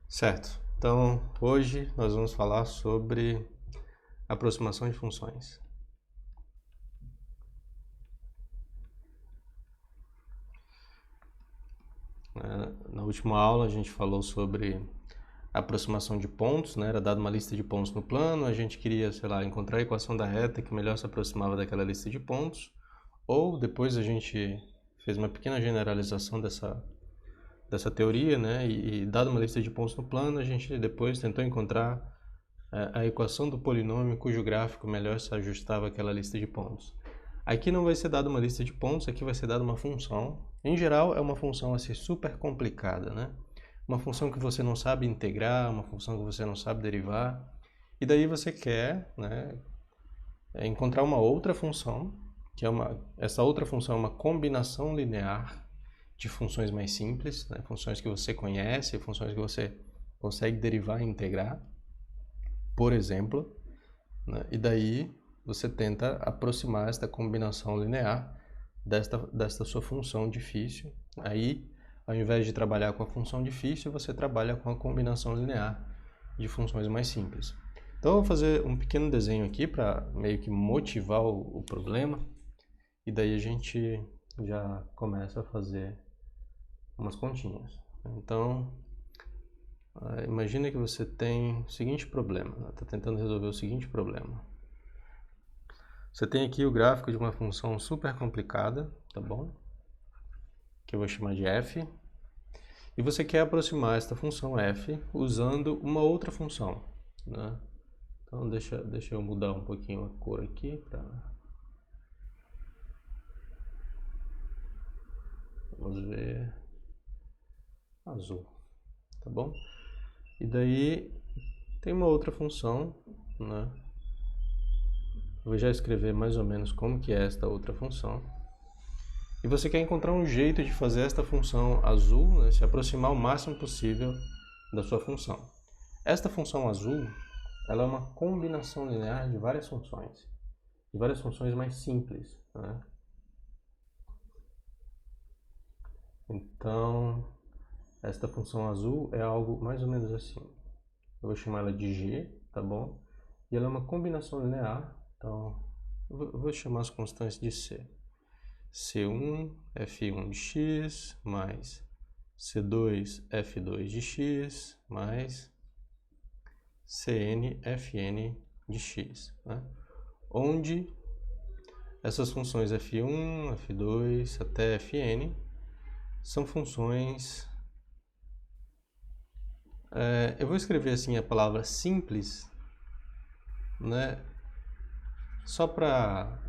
Certo. Então, hoje nós vamos falar sobre aproximação de funções. Na última aula a gente falou sobre aproximação de pontos, né? Era dada uma lista de pontos no plano, a gente queria, sei lá, encontrar a equação da reta que melhor se aproximava daquela lista de pontos, ou depois a gente fez uma pequena generalização dessa teoria, né? E dada uma lista de pontos no plano, a gente depois tentou encontrar a equação do polinômio cujo gráfico melhor se ajustava àquela lista de pontos. Aqui não vai ser dada uma lista de pontos, aqui vai ser dada uma função. Em geral, é uma função assim, super complicada, né? Uma função que você não sabe integrar, uma função que você não sabe derivar. E daí você quer, né, encontrar uma outra função, que é essa outra função é uma combinação linear de funções mais simples, né? Funções que você conhece, funções que você consegue derivar e integrar, por exemplo, né? E daí você tenta aproximar esta combinação linear desta sua função difícil. Aí, ao invés de trabalhar com a função difícil, você trabalha com a combinação linear de funções mais simples. Então, eu vou fazer um pequeno desenho aqui para meio que motivar o problema. E daí a gente já começa a fazer umas continhas. Então, imagina que você tem o seguinte problema. Está tentando resolver o seguinte problema. Você tem aqui o gráfico de uma função super complicada, tá bom? Que eu vou chamar de f. E você quer aproximar esta função f usando uma outra função, né? Então deixa eu mudar um pouquinho a cor aqui para... Vamos ver... azul, tá bom? E daí tem uma outra função, né? Vou já escrever mais ou menos como que é esta outra função. E você quer encontrar um jeito de fazer esta função azul, né, se aproximar o máximo possível da sua função. Esta função azul, ela é uma combinação linear de várias funções mais simples, né? Então, esta função azul é algo mais ou menos assim. Eu vou chamar ela de g, tá bom? E ela é uma combinação linear, então eu vou chamar as constantes de c. C1, F1 de x, mais C2, F2 de x, mais Cn, Fn de x, né? Onde essas funções F1, F2 até Fn são funções... eu vou escrever assim a palavra simples, né? Só para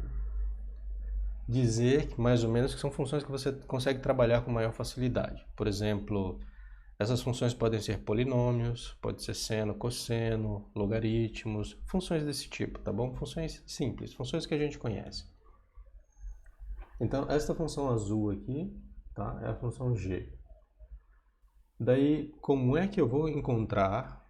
dizer que mais ou menos que são funções que você consegue trabalhar com maior facilidade. Por exemplo, essas funções podem ser polinômios, pode ser seno, cosseno, logaritmos, funções desse tipo, tá bom? Funções simples, funções que a gente conhece. Então, esta função azul aqui, tá? É a função g. Daí, como é que eu vou encontrar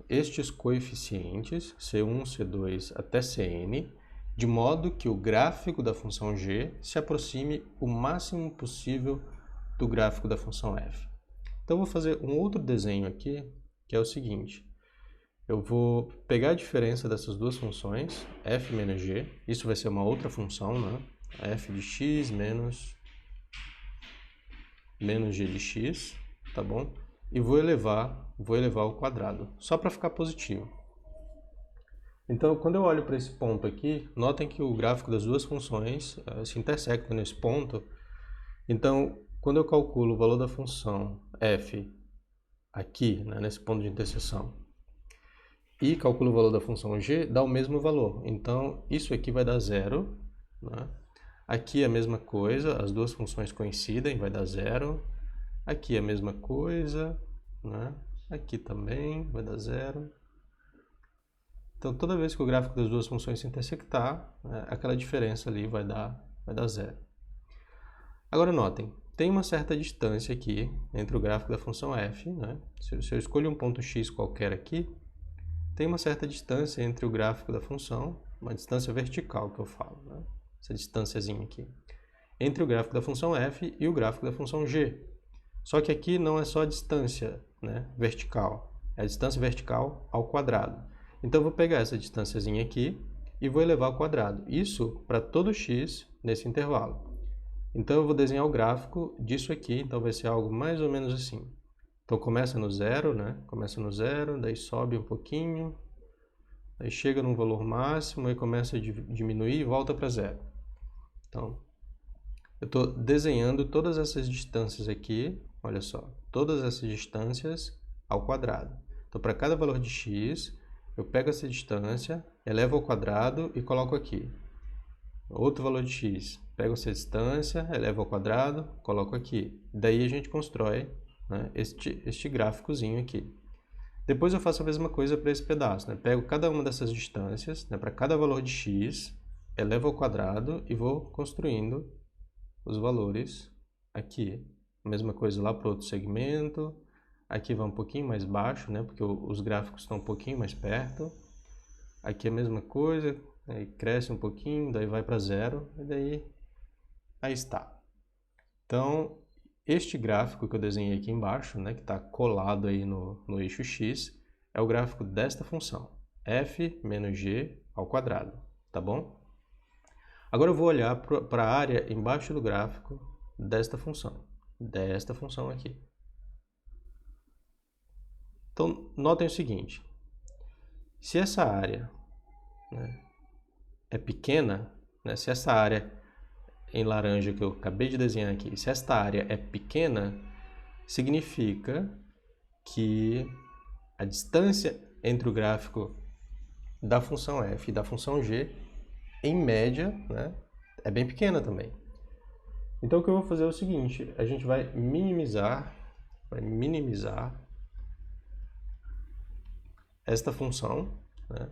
estes coeficientes, C1, C2 até Cn, de modo que o gráfico da função g se aproxime o máximo possível do gráfico da função f? Então, eu vou fazer um outro desenho aqui, que é o seguinte. Eu vou pegar a diferença dessas duas funções, f menos g, isso vai ser uma outra função, né? F de x menos g de x, tá bom? E vou elevar ao quadrado, só para ficar positivo. Então, quando eu olho para esse ponto aqui, notem que o gráfico das duas funções se intersectam nesse ponto. Então, quando eu calculo o valor da função f aqui, né, nesse ponto de interseção, e calculo o valor da função g, dá o mesmo valor. Então, isso aqui vai dar zero, né? Aqui é a mesma coisa, as duas funções coincidem, vai dar zero. Aqui é a mesma coisa, né? Aqui também vai dar zero. Então, toda vez que o gráfico das duas funções se intersectar, né, aquela diferença ali vai dar zero. Agora, notem, tem uma certa distância aqui entre o gráfico da função f, né? Se eu escolho um ponto x qualquer aqui, tem uma certa distância entre o gráfico da função, uma distância vertical que eu falo, né? Essa distânciazinha aqui, entre o gráfico da função f e o gráfico da função g. Só que aqui não é só a distância, né, vertical, É a distância vertical ao quadrado. Então, eu vou pegar essa distânciazinha aqui e vou elevar ao quadrado. Isso para todo x nesse intervalo. Então, eu vou desenhar o gráfico disso aqui. Então, vai ser algo mais ou menos assim. Então, começa no zero, né? Começa no zero, daí sobe um pouquinho, aí chega num valor máximo e começa a diminuir e volta para zero. Então, eu estou desenhando todas essas distâncias aqui, olha só, todas essas distâncias ao quadrado. Então, para cada valor de x, eu pego essa distância, elevo ao quadrado e coloco aqui. Outro valor de x, pego essa distância, elevo ao quadrado, coloco aqui. Daí a gente constrói, né, este gráficozinho aqui. Depois eu faço a mesma coisa para esse pedaço. Né? Pego cada uma dessas distâncias, né, para cada valor de x, elevo ao quadrado e vou construindo os valores aqui. A mesma coisa lá para o outro segmento. Aqui vai um pouquinho mais baixo, né, porque os gráficos estão um pouquinho mais perto. Aqui a mesma coisa, aí cresce um pouquinho, daí vai para zero, e daí aí está. Então, este gráfico que eu desenhei aqui embaixo, né, que está colado aí no eixo x, é o gráfico desta função, f menos g ao quadrado, tá bom? Agora eu vou olhar para a área embaixo do gráfico desta função aqui. Então, notem o seguinte, se essa área, né, é pequena, né, se essa área em laranja que eu acabei de desenhar aqui, se esta área é pequena, significa que a distância entre o gráfico da função f e da função g, em média, né, é bem pequena também. Então o que eu vou fazer é o seguinte, a gente vai minimizar esta função, né,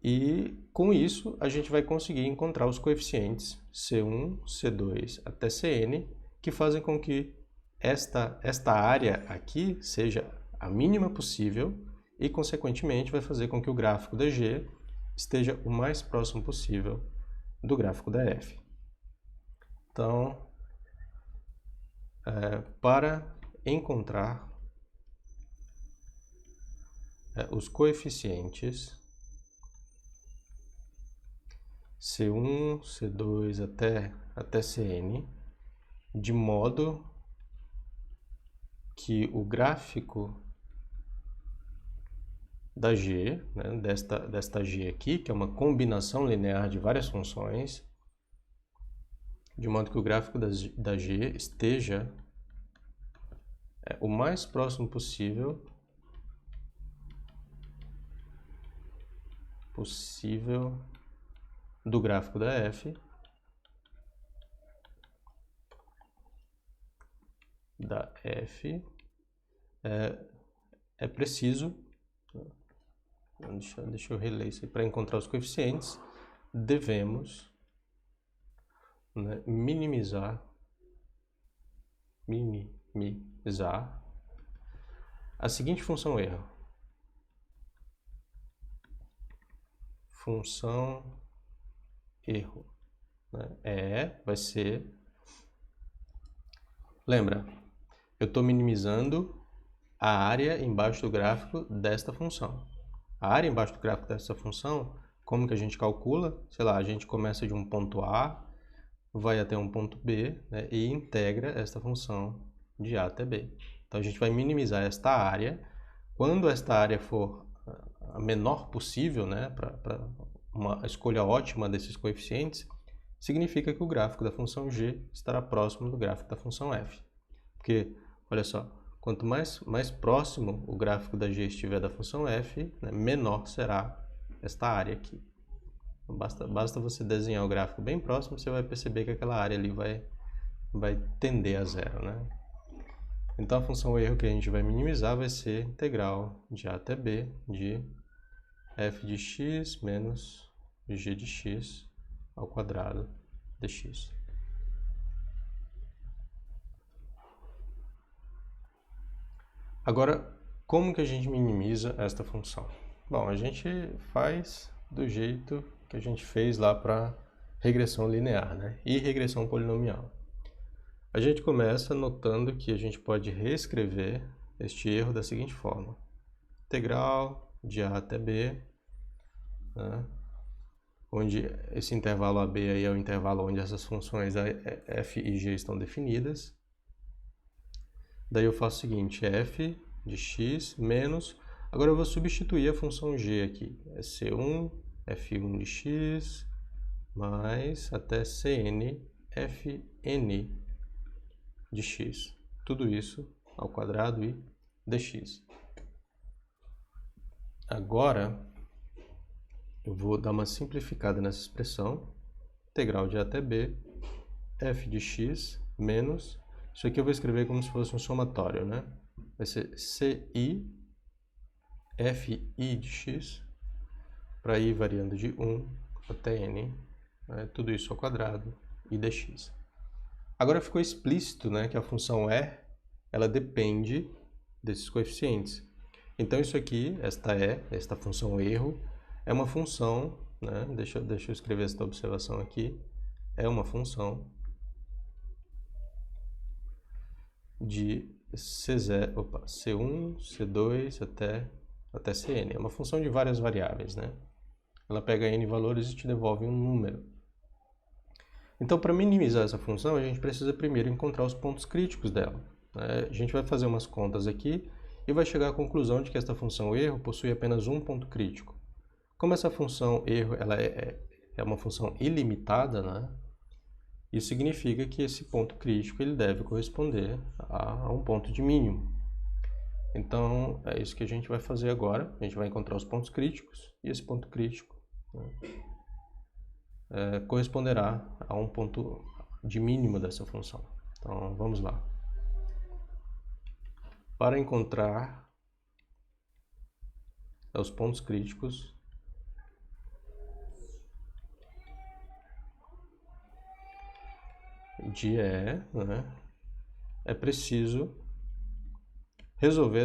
e com isso a gente vai conseguir encontrar os coeficientes C1, C2 até Cn, que fazem com que esta área aqui seja a mínima possível e, consequentemente, vai fazer com que o gráfico da G esteja o mais próximo possível do gráfico da F. Então, para encontrar os coeficientes C1, C2 até Cn, de modo que o gráfico da G, né, desta G aqui, que é uma combinação linear de várias funções, de modo que o gráfico da G esteja o mais próximo possível do gráfico da F, é preciso, deixa eu reler isso aí, para encontrar os coeficientes, devemos, né, minimizar a seguinte função erro. Função erro, né, vai ser, lembra, eu estou minimizando a área embaixo do gráfico desta função. A área embaixo do gráfico dessa função, como que a gente calcula? Sei lá, a gente começa de um ponto A, vai até um ponto B, né, e integra esta função de A até B. Então a gente vai minimizar esta área. Quando esta área for a menor possível, né, para uma escolha ótima desses coeficientes, significa que o gráfico da função g estará próximo do gráfico da função f. Porque, olha só, quanto mais próximo o gráfico da g estiver da função f, né, menor será esta área aqui. Basta você desenhar o gráfico bem próximo, você vai perceber que aquela área ali vai tender a zero, né? Então a função erro que a gente vai minimizar vai ser integral de a até b de f de x menos g de x ao quadrado dx. Agora, como que a gente minimiza esta função? Bom, a gente faz do jeito que a gente fez lá para regressão linear, né? E regressão polinomial. A gente começa notando que a gente pode reescrever este erro da seguinte forma. integral de A até B, né? Onde esse intervalo AB aí é o intervalo onde essas funções f e g estão definidas. Daí eu faço o seguinte, f de x menos... Agora eu vou substituir a função g aqui. É C1, f1 de x, mais até Cn, fn de x. Tudo isso ao quadrado e dx. Agora, eu vou dar uma simplificada nessa expressão. Integral de A até B, f de x menos... Isso aqui eu vou escrever como se fosse um somatório, né? Vai ser ci, fi de x, para i variando de 1 até n, né? Tudo isso ao quadrado e dx. Agora ficou explícito, né, que a função e, ela depende desses coeficientes. Então isso aqui, esta função erro, é uma função, né? Deixa eu escrever esta observação aqui, é uma função de C1, C2 até Cn. É uma função de várias variáveis, né? Ela pega n valores e te devolve um número. Então, para minimizar essa função, a gente precisa primeiro encontrar os pontos críticos dela, né? A gente vai fazer umas contas aqui e vai chegar à conclusão de que esta função erro possui apenas um ponto crítico. Como essa função erro ela é uma função ilimitada, né? Isso significa que esse ponto crítico ele deve corresponder a um ponto de mínimo. Então, é isso que a gente vai fazer agora. A gente vai encontrar os pontos críticos e esse ponto crítico, né, corresponderá a um ponto de mínimo dessa função. Então, vamos lá. Para encontrar os pontos críticos, de E, né, é preciso resolver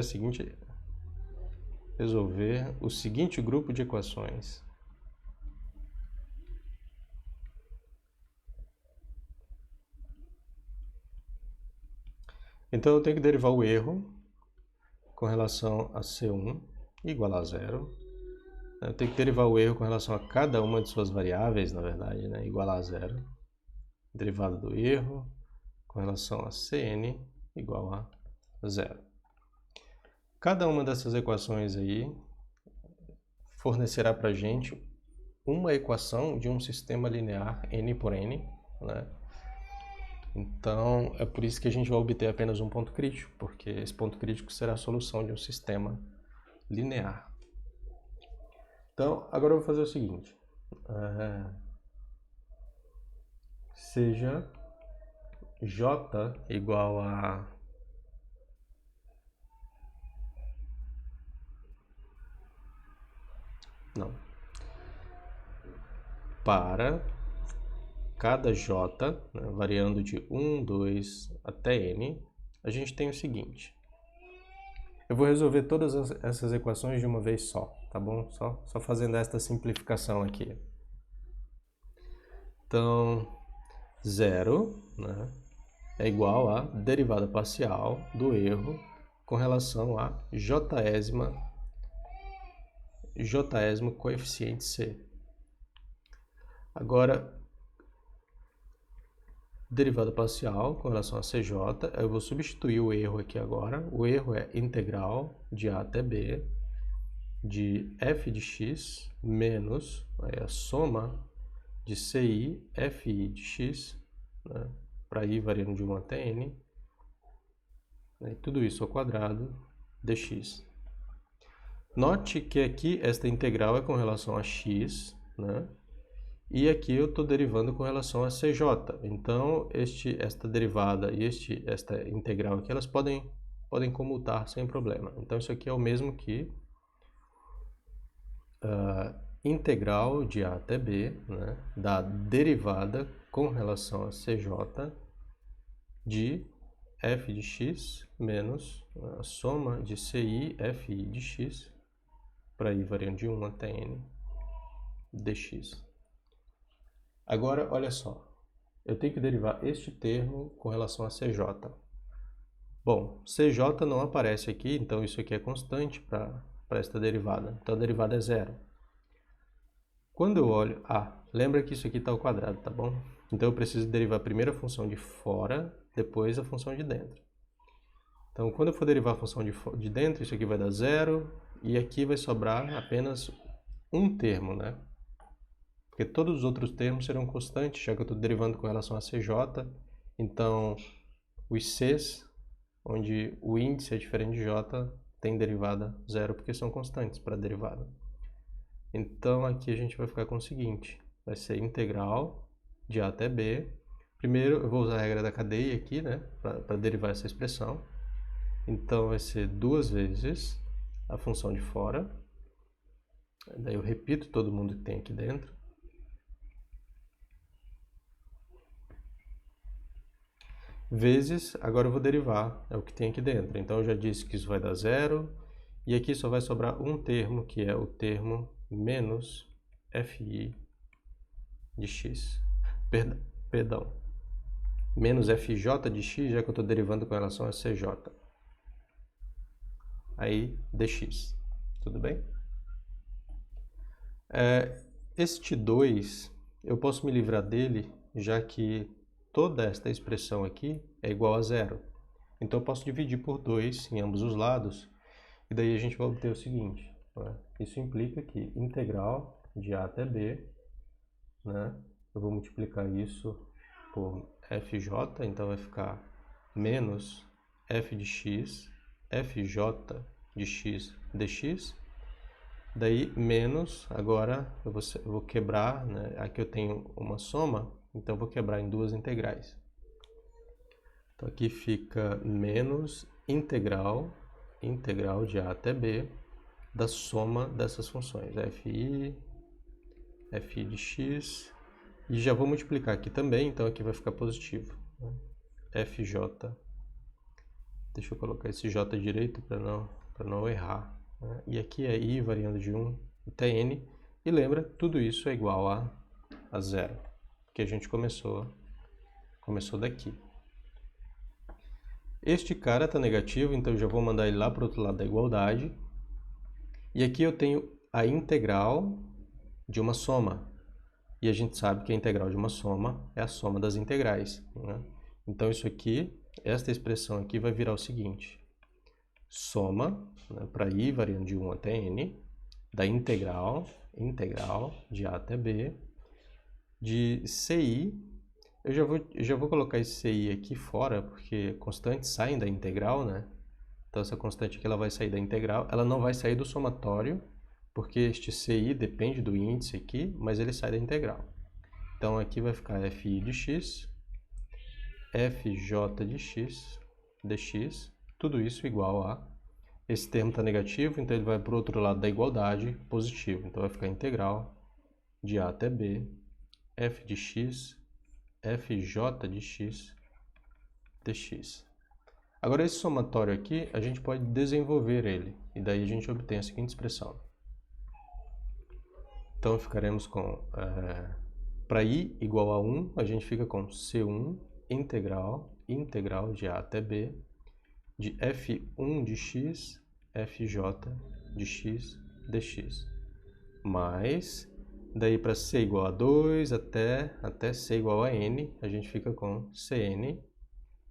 o seguinte grupo de equações. Então eu tenho que derivar o erro com relação a C1 igual a zero. Eu tenho que derivar o erro com relação a cada uma de suas variáveis, na verdade, né, igual a zero. Derivada do erro com relação a Cn igual a zero. Cada uma dessas equações aí fornecerá para a gente uma equação de um sistema linear n por n, né? Então, é por isso que a gente vai obter apenas um ponto crítico, porque esse ponto crítico será a solução de um sistema linear. Então, agora eu vou fazer o seguinte. Seja J igual a para cada J, né, variando de 1, 2 até N, a gente tem o seguinte. Eu vou resolver todas essas equações de uma vez só, tá bom? Só fazendo esta simplificação aqui. Então, 0, né, é igual a derivada parcial do erro com relação a jésimo coeficiente C. Agora, derivada parcial com relação a CJ, eu vou substituir o erro aqui agora. O erro é integral de A até B de f de x menos a soma de ci, fi de x, né, para i variando de 1 até n, né, tudo isso ao quadrado dx. Note que aqui esta integral é com relação a x, né, e aqui eu estou derivando com relação a CJ. Então, esta derivada e esta integral aqui, elas podem comutar sem problema. Então, isso aqui é o mesmo que integral de A até B, né, da derivada com relação a CJ de f de x menos a soma de ci, fi de x, para i variando de 1 até n, dx. Agora, olha só, eu tenho que derivar este termo com relação a CJ. Bom, CJ não aparece aqui, então isso aqui é constante para para esta derivada. Então a derivada é zero. Quando eu olho... lembra que isso aqui está ao quadrado, tá bom? Então eu preciso derivar primeiro a função de fora, depois a função de dentro. Então quando eu for derivar a função de dentro, isso aqui vai dar zero, e aqui vai sobrar apenas um termo, né? Porque todos os outros termos serão constantes, já que eu estou derivando com relação a CJ. Então, os Cs, onde o índice é diferente de J, tem derivada zero, porque são constantes para a derivada. Então, aqui a gente vai ficar com o seguinte. Vai ser integral de A até B. Primeiro, eu vou usar a regra da cadeia aqui, né? Para derivar essa expressão. Então, vai ser 2 vezes a função de fora. Daí eu repito todo mundo que tem aqui dentro. Vezes, agora eu vou derivar, é o que tem aqui dentro. Então eu já disse que isso vai dar zero, e aqui só vai sobrar um termo, que é o termo menos fi de x. Perdão. Menos fj de x, já que eu estou derivando com relação a cj. Aí, dx. Tudo bem? Este 2, eu posso me livrar dele, já que toda esta expressão aqui é igual a zero. Então eu posso dividir por 2 em ambos os lados, e daí a gente vai obter o seguinte. Né? Isso implica que integral de A até B, né? Eu vou multiplicar isso por fj, então vai ficar menos f de x, fj de x dx. Daí menos, agora eu vou quebrar, né? Aqui eu tenho uma soma, então eu vou quebrar em duas integrais. Então aqui fica menos integral de A até B da soma dessas funções, fi de x, e já vou multiplicar aqui também, então aqui vai ficar positivo. Né? Fj, deixa eu colocar esse j direito para não errar. Né? E aqui é i variando de 1 até n, e lembra, tudo isso é igual a zero, que a gente começou daqui. Este cara está negativo, então eu já vou mandar ele lá para o outro lado da igualdade. E aqui eu tenho a integral de uma soma. E a gente sabe que a integral de uma soma é a soma das integrais. Né? Então isso aqui, esta expressão aqui vai virar o seguinte. Soma, né, para i variando de 1 até n, da integral de A até B, de ci. Eu já vou colocar esse ci aqui fora, porque constantes saem da integral, né? Então essa constante aqui ela vai sair da integral, ela não vai sair do somatório, porque este ci depende do índice aqui, mas ele sai da integral. Então aqui vai ficar fi de x, fj de x, dx, tudo isso igual a... Esse termo está negativo, então ele vai para o outro lado da igualdade, positivo. Então vai ficar integral de A até B, f de x, fj de x, dx. Agora esse somatório aqui, a gente pode desenvolver ele, e daí a gente obtém a seguinte expressão. Então ficaremos com, para i igual a 1, a gente fica com c1 integral de A até B, de f1 de x, fj de x, dx. Mais, daí para c igual a 2 até c igual a n, a gente fica com cn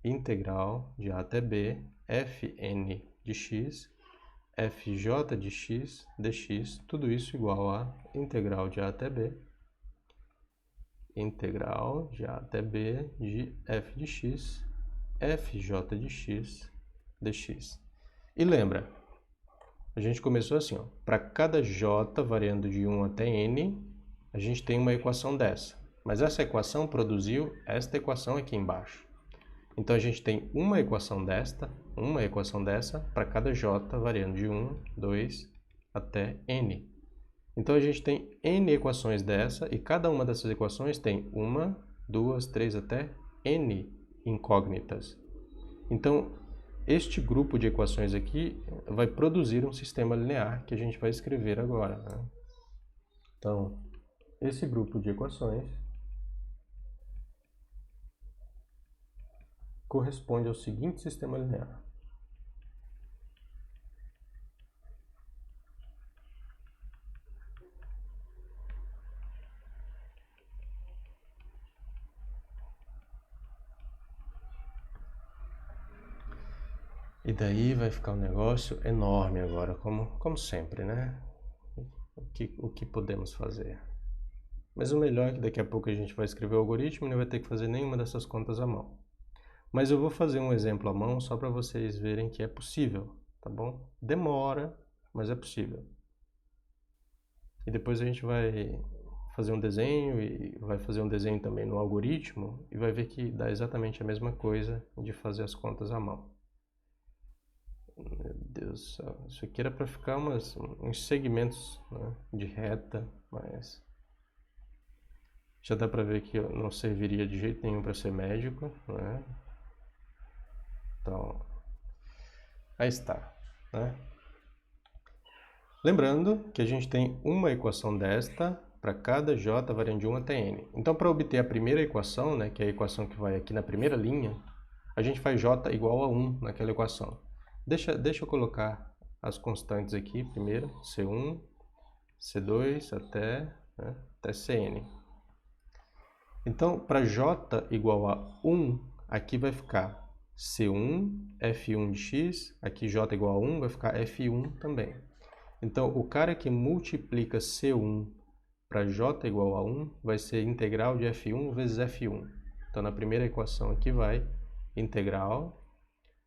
integral de A até B, fn de x, fj de x, dx, tudo isso igual a integral de A até B, integral de A até B de f de x, fj de x, dx. E lembra, a gente começou assim, para cada j variando de 1 até n, a gente tem uma equação dessa. Mas essa equação produziu esta equação aqui embaixo. Então a gente tem uma equação dessa para cada j variando de 1, 2 até n. Então a gente tem n equações dessa e cada uma dessas equações tem 1, 2, 3 até n incógnitas. Então este grupo de equações aqui vai produzir um sistema linear que a gente vai escrever agora. Né? Então esse grupo de equações corresponde ao seguinte sistema linear. E daí vai ficar um negócio enorme agora, como sempre, né? O que podemos fazer? Mas o melhor é que daqui a pouco a gente vai escrever o algoritmo e não vai ter que fazer nenhuma dessas contas à mão. Mas eu vou fazer um exemplo à mão só para vocês verem que é possível, tá bom? Demora, mas é possível. E depois a gente vai fazer um desenho e vai fazer um desenho também no algoritmo e vai ver que dá exatamente a mesma coisa de fazer as contas à mão. Meu Deus do céu, isso aqui era para ficar uns segmentos, né, de reta, mas já dá para ver que eu não serviria de jeito nenhum para ser médico, né? Então, aí está, né? Lembrando que a gente tem uma equação desta para cada j variando de 1 até n. Então, para obter a primeira equação, né, que é a equação que vai aqui na primeira linha, a gente faz j igual a 1 naquela equação. Deixa eu colocar as constantes aqui primeiro, C1, C2 até Cn. Então, para j igual a 1, aqui vai ficar C1, F1 de x, aqui j igual a 1 vai ficar F1 também. Então, o cara que multiplica C1 para j igual a 1 vai ser integral de F1 vezes F1. Então, na primeira equação aqui vai integral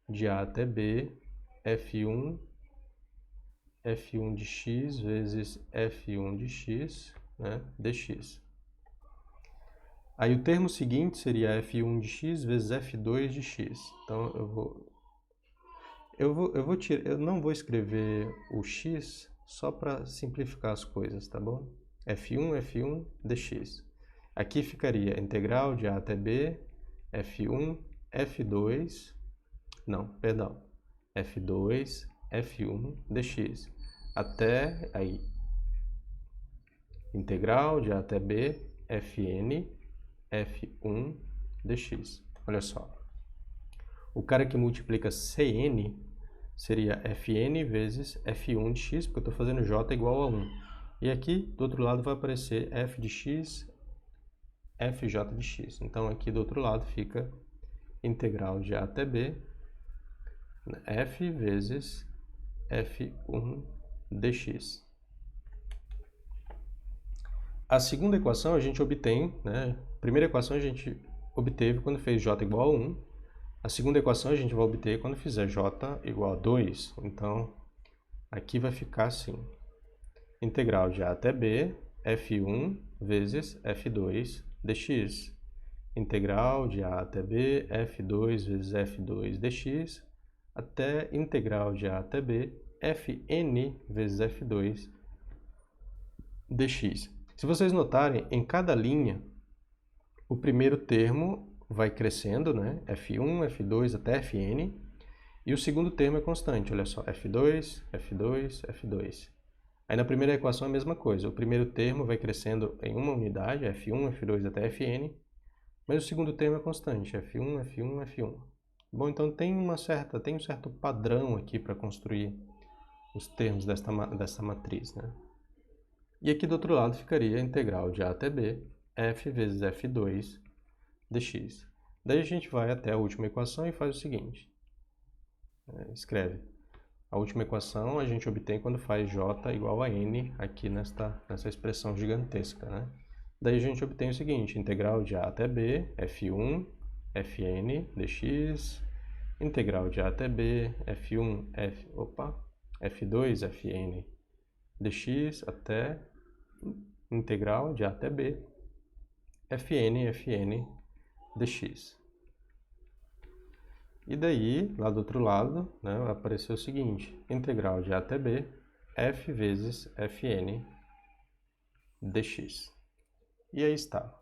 de A até B, F1 de x vezes F1 de x, né, dx. Aí o termo seguinte seria F1 de x vezes F2 de x. Então, eu não vou escrever o x só para simplificar as coisas, tá bom? F1 dx. Aqui ficaria integral de A até B, F1, F2, não, perdão, F2, F1 dx. Até aí, integral de A até B, Fn, F1 dx. Olha só, o cara que multiplica Cn seria Fn vezes F1 de x, porque eu estou fazendo j igual a 1. E aqui, do outro lado, vai aparecer f de x, fj de x. Então, aqui do outro lado fica integral de A até B, f vezes F1 dx. A segunda equação a gente obtém, né? A primeira equação a gente obteve quando fez j igual a 1. A segunda equação a gente vai obter quando fizer j igual a 2. Então, aqui vai ficar assim. Integral de A até B, F1 vezes F2 dx. Integral de A até B, F2 vezes F2 dx, até integral de A até B, Fn vezes F2 dx. Se vocês notarem, em cada linha, o primeiro termo vai crescendo, né? F1, F2 até Fn, e o segundo termo é constante, olha só, F2, F2, F2. Aí na primeira equação é a mesma coisa, o primeiro termo vai crescendo em uma unidade, F1, F2 até Fn, mas o segundo termo é constante, F1, F1, F1. Bom, então tem um certo padrão aqui para construir os termos dessa matriz, né? E aqui do outro lado ficaria a integral de A até B, f vezes F2 dx. Daí a gente vai até a última equação e faz o seguinte. Escreve. A última equação a gente obtém quando faz j igual a n aqui nessa expressão gigantesca, né? Daí a gente obtém o seguinte, integral de A até B, F1, Fn dx, integral de A até B, F1, F2, Fn dx, até integral de A até B, Fn dx. E daí, lá do outro lado, né, vai aparecer o seguinte, integral de A até B, f vezes Fn dx. E aí está.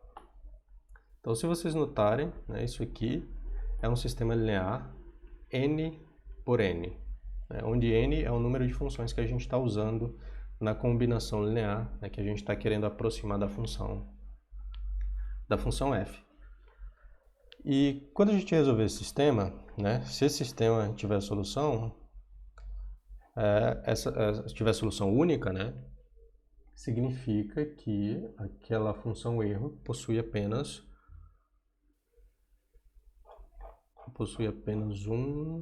Então, se vocês notarem, né, isso aqui é um sistema linear n por n, né, onde n é o número de funções que a gente está usando na combinação linear, né, que a gente está querendo aproximar da função f. E quando a gente resolver esse sistema, né, se esse sistema tiver solução, tiver solução única, né, significa que aquela função erro possui apenas um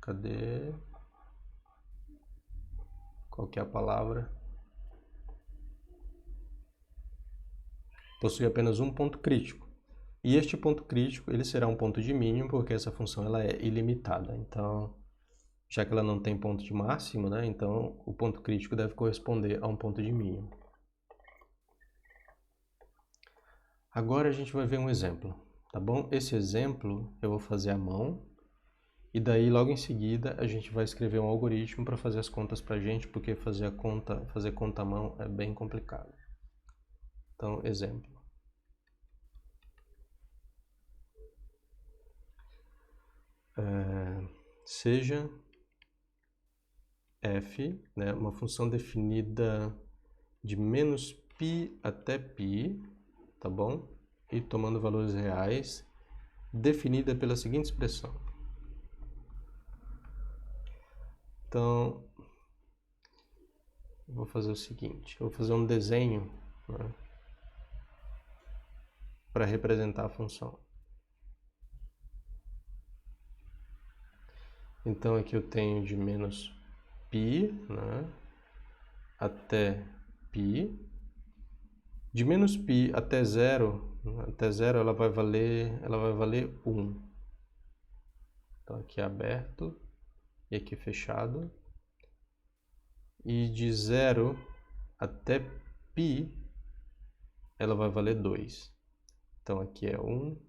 Cadê? Qual que é a palavra? Possui apenas um ponto crítico. E este ponto crítico, ele será um ponto de mínimo, porque essa função ela é ilimitada. Então, já que ela não tem ponto de máximo, né? Então o ponto crítico deve corresponder a um ponto de mínimo. Agora a gente vai ver um exemplo, tá bom? Esse exemplo eu vou fazer à mão, e daí logo em seguida a gente vai escrever um algoritmo para fazer as contas para a gente, porque fazer conta à mão é bem complicado. Então, exemplo. Seja f, né, uma função definida de menos π até π, tá bom? E tomando valores reais, definida pela seguinte expressão. Então, eu vou fazer o seguinte, eu vou fazer um desenho, né, para representar a função. Então aqui eu tenho de menos π, né, até π. De menos π até zero ela vai valer 1. Então aqui é aberto e aqui fechado. E de 0 até π ela vai valer 2. Então aqui é 1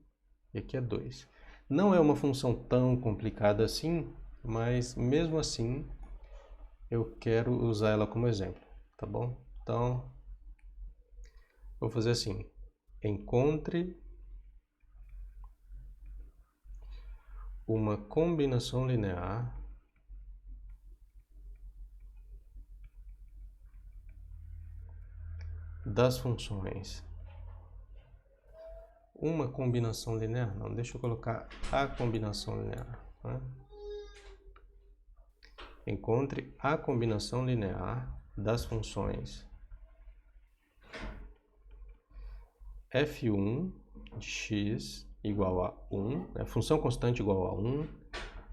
e aqui é 2. Não é uma função tão complicada assim, mas mesmo assim eu quero usar ela como exemplo, tá bom? Então, vou fazer assim, encontre uma combinação linear das funções. Uma combinação linear? Não, deixa eu colocar a combinação linear, né? Encontre a combinação linear das funções f1 de x igual a 1, né? Função constante igual a 1,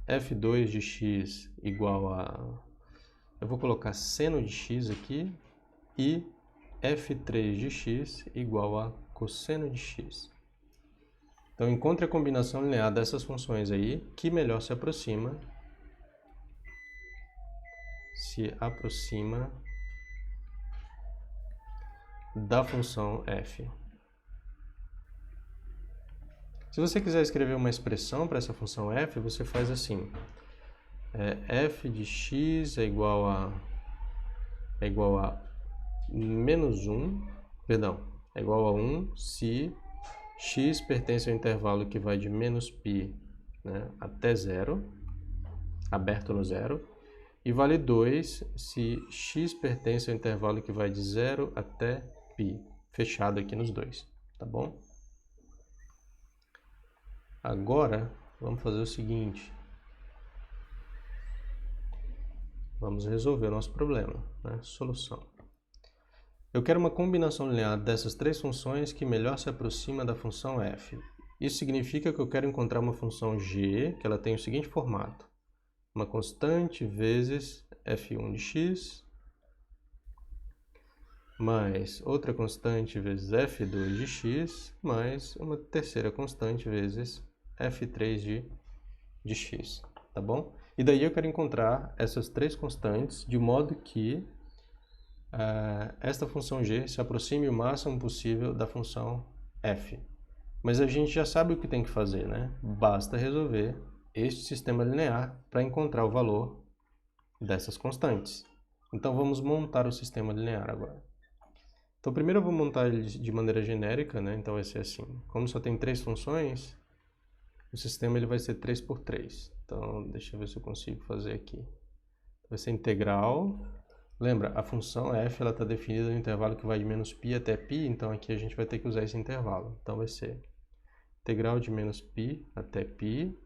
f2 de x igual a... eu vou colocar seno de x aqui, e f3 de x igual a cosseno de x. Então, encontre a combinação linear dessas funções aí que melhor se aproxima da função f. Se você quiser escrever uma expressão para essa função f, você faz assim. F de x é igual a menos 1, perdão, é igual a 1 se x pertence ao intervalo que vai de menos π, né, até 0, aberto no 0, e vale 2 se x pertence ao intervalo que vai de 0 até π, fechado aqui nos dois, tá bom? Agora, vamos fazer o seguinte. Vamos resolver o nosso problema, né? Solução. Eu quero uma combinação linear dessas três funções que melhor se aproxima da função f. Isso significa que eu quero encontrar uma função g, que ela tem o seguinte formato. Uma constante vezes f1 de x, mais outra constante vezes f2 de x, mais uma terceira constante vezes f3 de x, tá bom? E daí eu quero encontrar essas três constantes de modo que esta função g se aproxime o máximo possível da função f. Mas a gente já sabe o que tem que fazer, né? Basta resolver este sistema linear para encontrar o valor dessas constantes. Então vamos montar o sistema linear agora. Então primeiro eu vou montar ele de maneira genérica, né? Então vai ser assim. Como só tem três funções, o sistema ele vai ser 3 por 3. Então deixa eu ver se eu consigo fazer aqui. Vai ser integral. Lembra, a função f está definida no intervalo que vai de menos π até π, então aqui a gente vai ter que usar esse intervalo. Então vai ser integral de menos π até π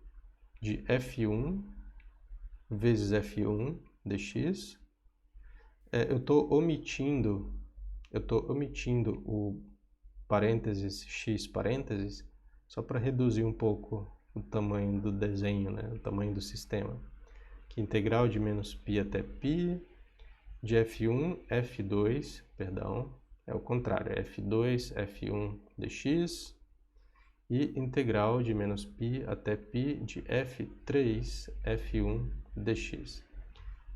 de f1 vezes f1 dx. Eu estou omitindo o parênteses x parênteses só para reduzir um pouco o tamanho do desenho, né? O tamanho do sistema. que integral de menos π até π de F1, F2, perdão, é o contrário, é F2, F1 dx e integral de menos π até π de F3, F1 dx.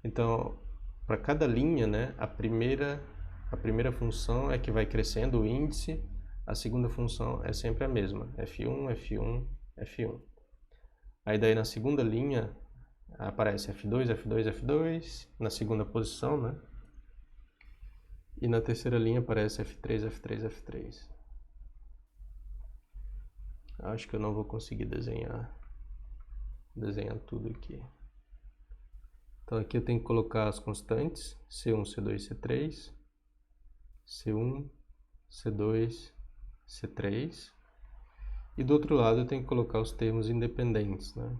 Então, para cada linha, né, a primeira função é que vai crescendo o índice, a segunda função é sempre a mesma, F1, F1, F1. Aí daí na segunda linha aparece F2, F2, F2, na segunda posição, né? E na terceira linha aparece F3, F3, F3. Acho que eu não vou conseguir desenhar tudo aqui. Então aqui eu tenho que colocar as constantes, C1, C2, C3, C1, C2, C3. E do outro lado eu tenho que colocar os termos independentes, né?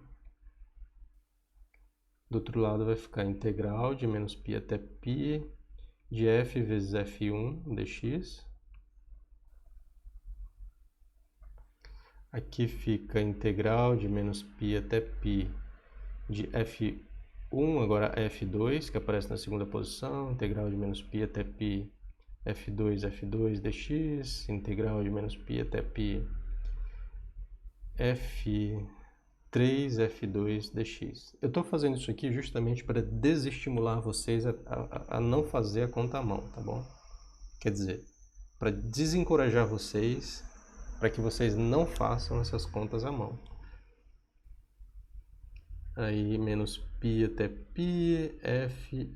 Do outro lado vai ficar integral de menos π até π de f vezes f1 dx. Aqui fica integral de menos π até π de f1, agora f2, que aparece na segunda posição, integral de menos π até π f2, f2 dx, integral de menos π até π f3, f2 dx. Eu estou fazendo isso aqui justamente para desestimular vocês a não fazer a conta à mão, tá bom? Quer dizer, para desencorajar vocês, para que vocês não façam essas contas à mão. Aí, menos π até π,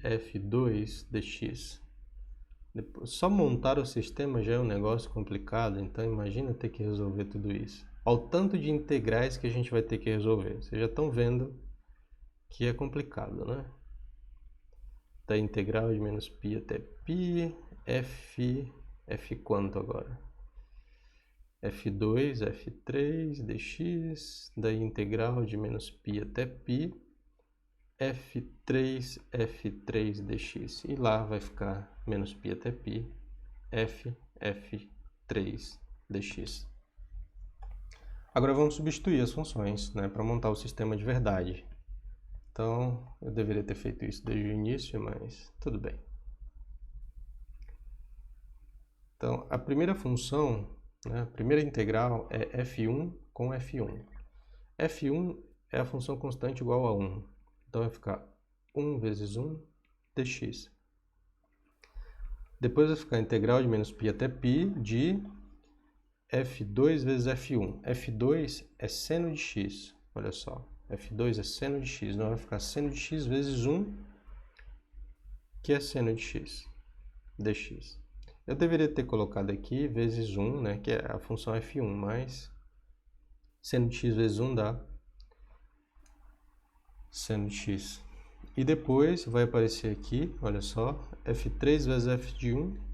f2 dx. Depois, só montar o sistema já é um negócio complicado, então imagina ter que resolver tudo isso. Ao tanto de integrais que a gente vai ter que resolver. Vocês já estão vendo que é complicado, né? Da integral de menos π até π, f quanto agora? f2, f3 dx, da integral de menos π até π, f3, f3 dx. E lá vai ficar menos π até π, f3 dx. Agora vamos substituir as funções, né, para montar o sistema de verdade. Então, eu deveria ter feito isso desde o início, mas tudo bem. Então, a primeira função, né, a primeira integral é f1 com f1. f1 é a função constante igual a 1. Então, vai ficar 1 vezes 1 dx. Depois vai ficar a integral de menos π até π de f2 vezes f1. f2 é seno de x, olha só. f2 é seno de x, então vai ficar seno de x vezes 1, que é seno de x, dx. Eu deveria ter colocado aqui vezes 1, né, que é a função f1, mas seno de x vezes 1 dá seno de x. E depois vai aparecer aqui, olha só, f3 vezes f de 1,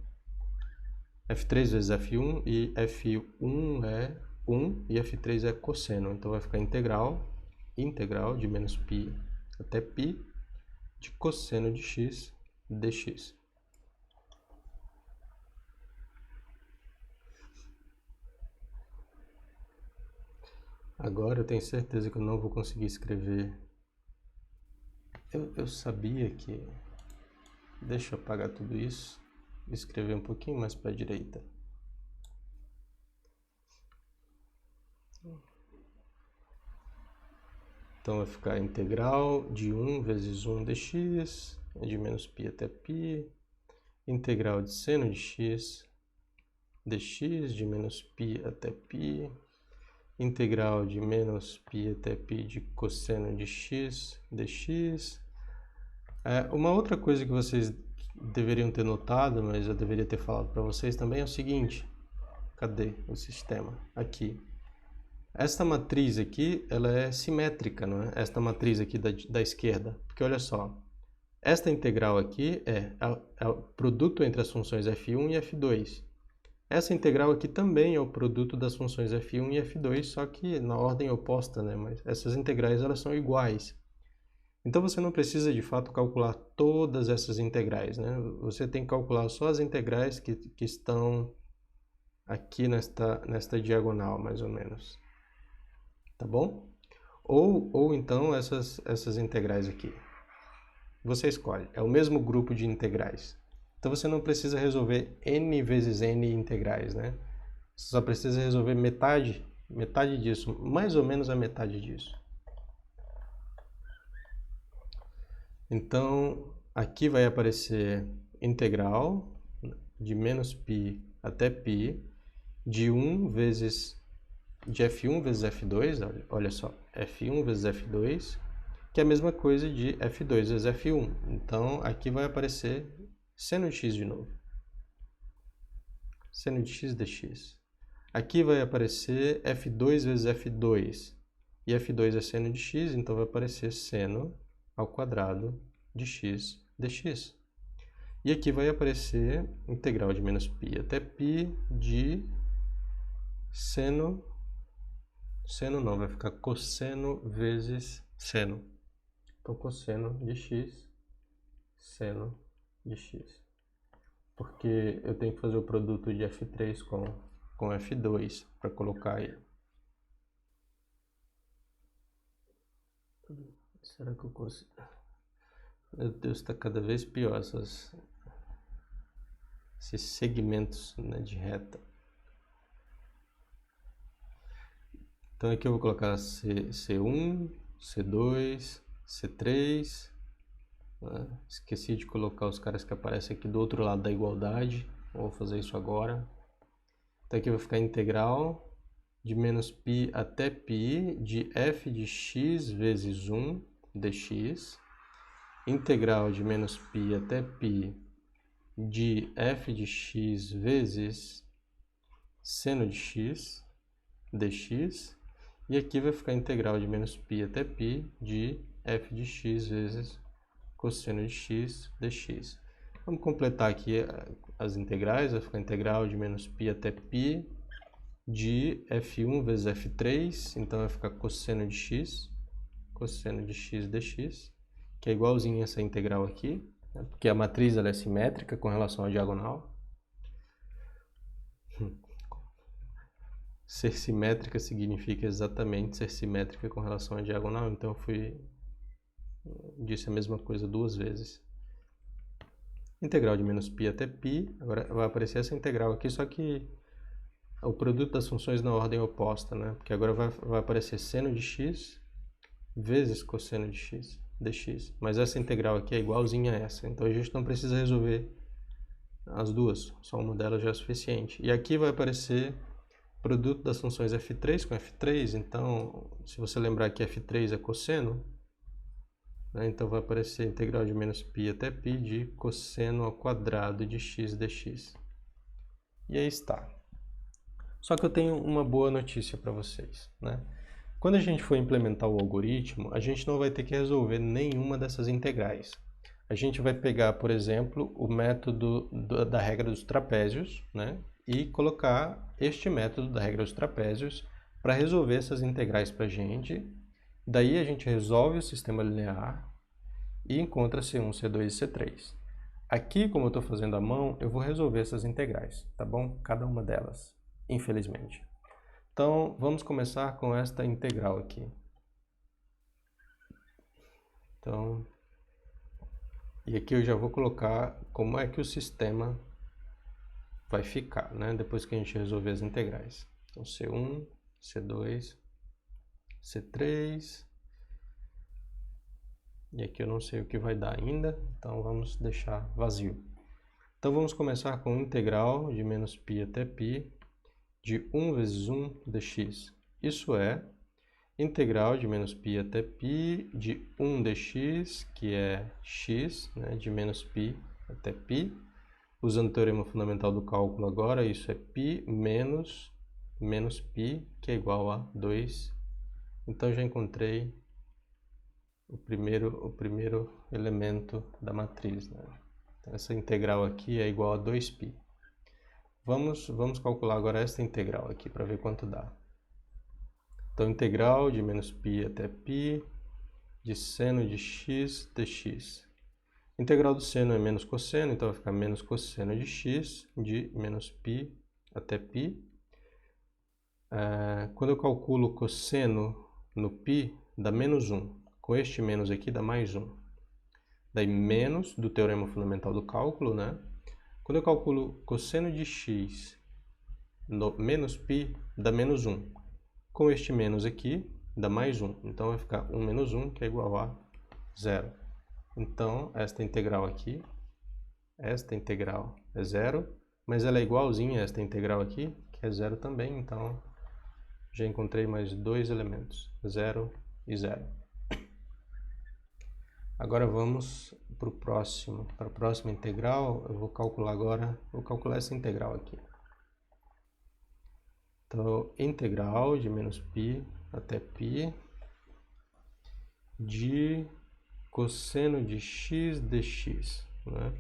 f3 vezes f1, e f1 é 1 e f3 é cosseno. Então vai ficar integral de menos π até π de cosseno de x dx. Agora eu tenho certeza que eu não vou conseguir escrever. Eu sabia que... Deixa eu apagar tudo isso e escrever um pouquinho mais para a direita. Então vai ficar integral de 1 vezes 1 dx, de menos π até π, integral de seno de x dx, de menos π até π, integral de menos π até π de cosseno de x dx. Uma outra coisa que vocês deveriam ter notado, mas eu deveria ter falado para vocês também, é o seguinte. Cadê o sistema? Aqui. Esta matriz aqui, ela é simétrica, não é? Esta matriz aqui da esquerda. Porque olha só, esta integral aqui é o produto entre as funções f1 e f2. Essa integral aqui também é o produto das funções f1 e f2, só que na ordem oposta, né? Mas essas integrais elas são iguais. Então você não precisa de fato calcular todas essas integrais, né? Você tem que calcular só as integrais que estão aqui nesta diagonal, mais ou menos. Tá bom? Ou então essas integrais aqui. você escolhe. É o mesmo grupo de integrais. Então você não precisa resolver n vezes n integrais, né? Você só precisa resolver metade disso, mais ou menos a metade disso. Então, aqui vai aparecer integral de menos π até π de 1 vezes de f1 vezes f2, olha só, f1 vezes f2, que é a mesma coisa de f2 vezes f1. Então, aqui vai aparecer seno de x de novo. Seno de x dx. Aqui vai aparecer f2 vezes f2. E f2 é seno de x, então vai aparecer seno ao quadrado de x dx. E aqui vai aparecer integral de menos π até π de seno não, vai ficar cosseno vezes seno. Então, cosseno de x, seno de x. Porque eu tenho que fazer o produto de f3 com f2 para colocar ele. Será que eu consigo? Meu Deus, está cada vez pior esses segmentos, né, de reta. Então aqui eu vou colocar C1, C2, C3. Esqueci de colocar os caras que aparecem aqui do outro lado da igualdade. Vou fazer isso agora. Então aqui vai ficar integral de menos π até π de f de x vezes 1 dx. Integral de menos π até π de f de x vezes seno de x dx. E aqui vai ficar integral de menos π até π de f de x vezes cosseno de x dx. Vamos completar aqui as integrais. Vai ficar integral de menos π até π de f1 vezes f3. Então vai ficar cosseno de x dx, que é igualzinho a essa integral aqui, né? Porque a matriz ela é simétrica com relação à diagonal. Ser simétrica significa exatamente ser simétrica com relação à diagonal, então disse a mesma coisa duas vezes. Integral de menos π até π, agora vai aparecer essa integral aqui, só que o produto das funções na ordem oposta, né? Porque agora vai aparecer seno de x vezes cosseno de x dx, mas essa integral aqui é igualzinha a essa, então a gente não precisa resolver as duas, só uma delas já é suficiente. E aqui vai aparecer produto das funções f3 com f3, então se você lembrar que f3 é cosseno, né, então vai aparecer integral de menos π até π de cosseno ao quadrado de x dx. E aí está. Só que eu tenho uma boa notícia para vocês, né? Quando a gente for implementar o algoritmo, a gente não vai ter que resolver nenhuma dessas integrais. A gente vai pegar, por exemplo, o método da regra dos trapézios, né? E colocar este método da regra dos trapézios para resolver essas integrais para a gente. Daí a gente resolve o sistema linear e encontra C1, C2 e C3. Aqui, como eu estou fazendo à mão, eu vou resolver essas integrais, tá bom? Cada uma delas, infelizmente. Então, vamos começar com esta integral aqui. Então, e aqui eu já vou colocar como é que o sistema vai ficar, né? Depois que a gente resolver as integrais. Então, C1, C2, C3. E aqui eu não sei o que vai dar ainda, então vamos deixar vazio. Então, vamos começar com integral de menos π até π de 1 vezes 1 dx. Isso é integral de menos π até π de 1 dx, que é x, né, de menos π até π. Usando o teorema fundamental do cálculo agora, isso é π menos π, que é igual a 2. Então, já encontrei o primeiro elemento da matriz, né? Então, essa integral aqui é igual a 2π. Vamos calcular agora esta integral aqui para ver quanto dá. Então, integral de menos π até π de seno de x dx. Integral do seno é menos cosseno, então vai ficar menos cosseno de x de menos π até π. Quando eu calculo cosseno no π, dá menos 1. Com este menos aqui dá mais 1. daí menos do teorema fundamental do cálculo, né? Quando eu calculo cosseno de x no menos π, dá menos 1. Com este menos aqui, dá mais 1. Então, vai ficar 1 menos 1, que é igual a 0. Então, esta integral aqui, esta integral é 0, mas ela é igualzinha a esta integral aqui, que é 0 também. Então, já encontrei mais dois elementos, 0 e 0. Agora vamos para a próxima integral. Eu vou calcular essa integral aqui. Então, integral de menos π até π de cosseno de x dx. Né?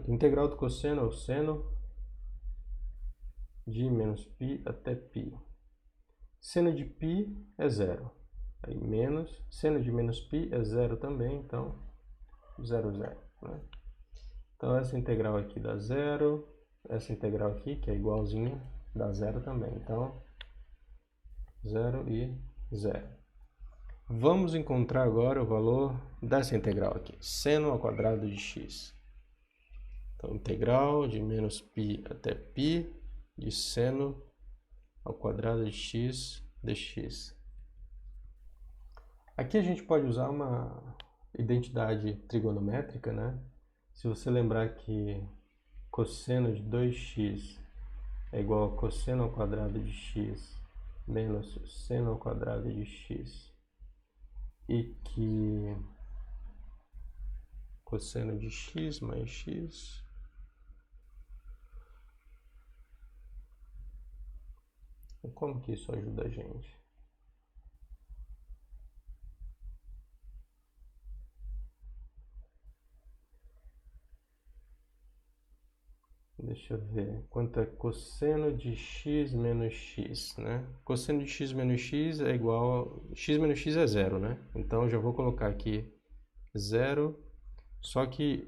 Integral do cosseno é o seno de menos π até π. Seno de π é 0. Aí menos, seno de menos π é 0 também, então 0, 0. Né? Então essa integral aqui dá 0, essa integral aqui, que é igualzinha, dá 0 também. Então 0 e 0. Vamos encontrar agora o valor dessa integral aqui, seno ao quadrado de x. Então integral de menos π até π de seno ao quadrado de x dx. Aqui a gente pode usar uma identidade trigonométrica, né? Se você lembrar que cosseno de 2x é igual a cosseno ao quadrado de x menos seno ao quadrado de x, e que cosseno de x mais x como que isso ajuda a gente? Deixa eu ver, quanto é cosseno de x menos x, né? Cosseno de x menos x é igual a... x menos x é 0, né? Então, eu já vou colocar aqui 0, só que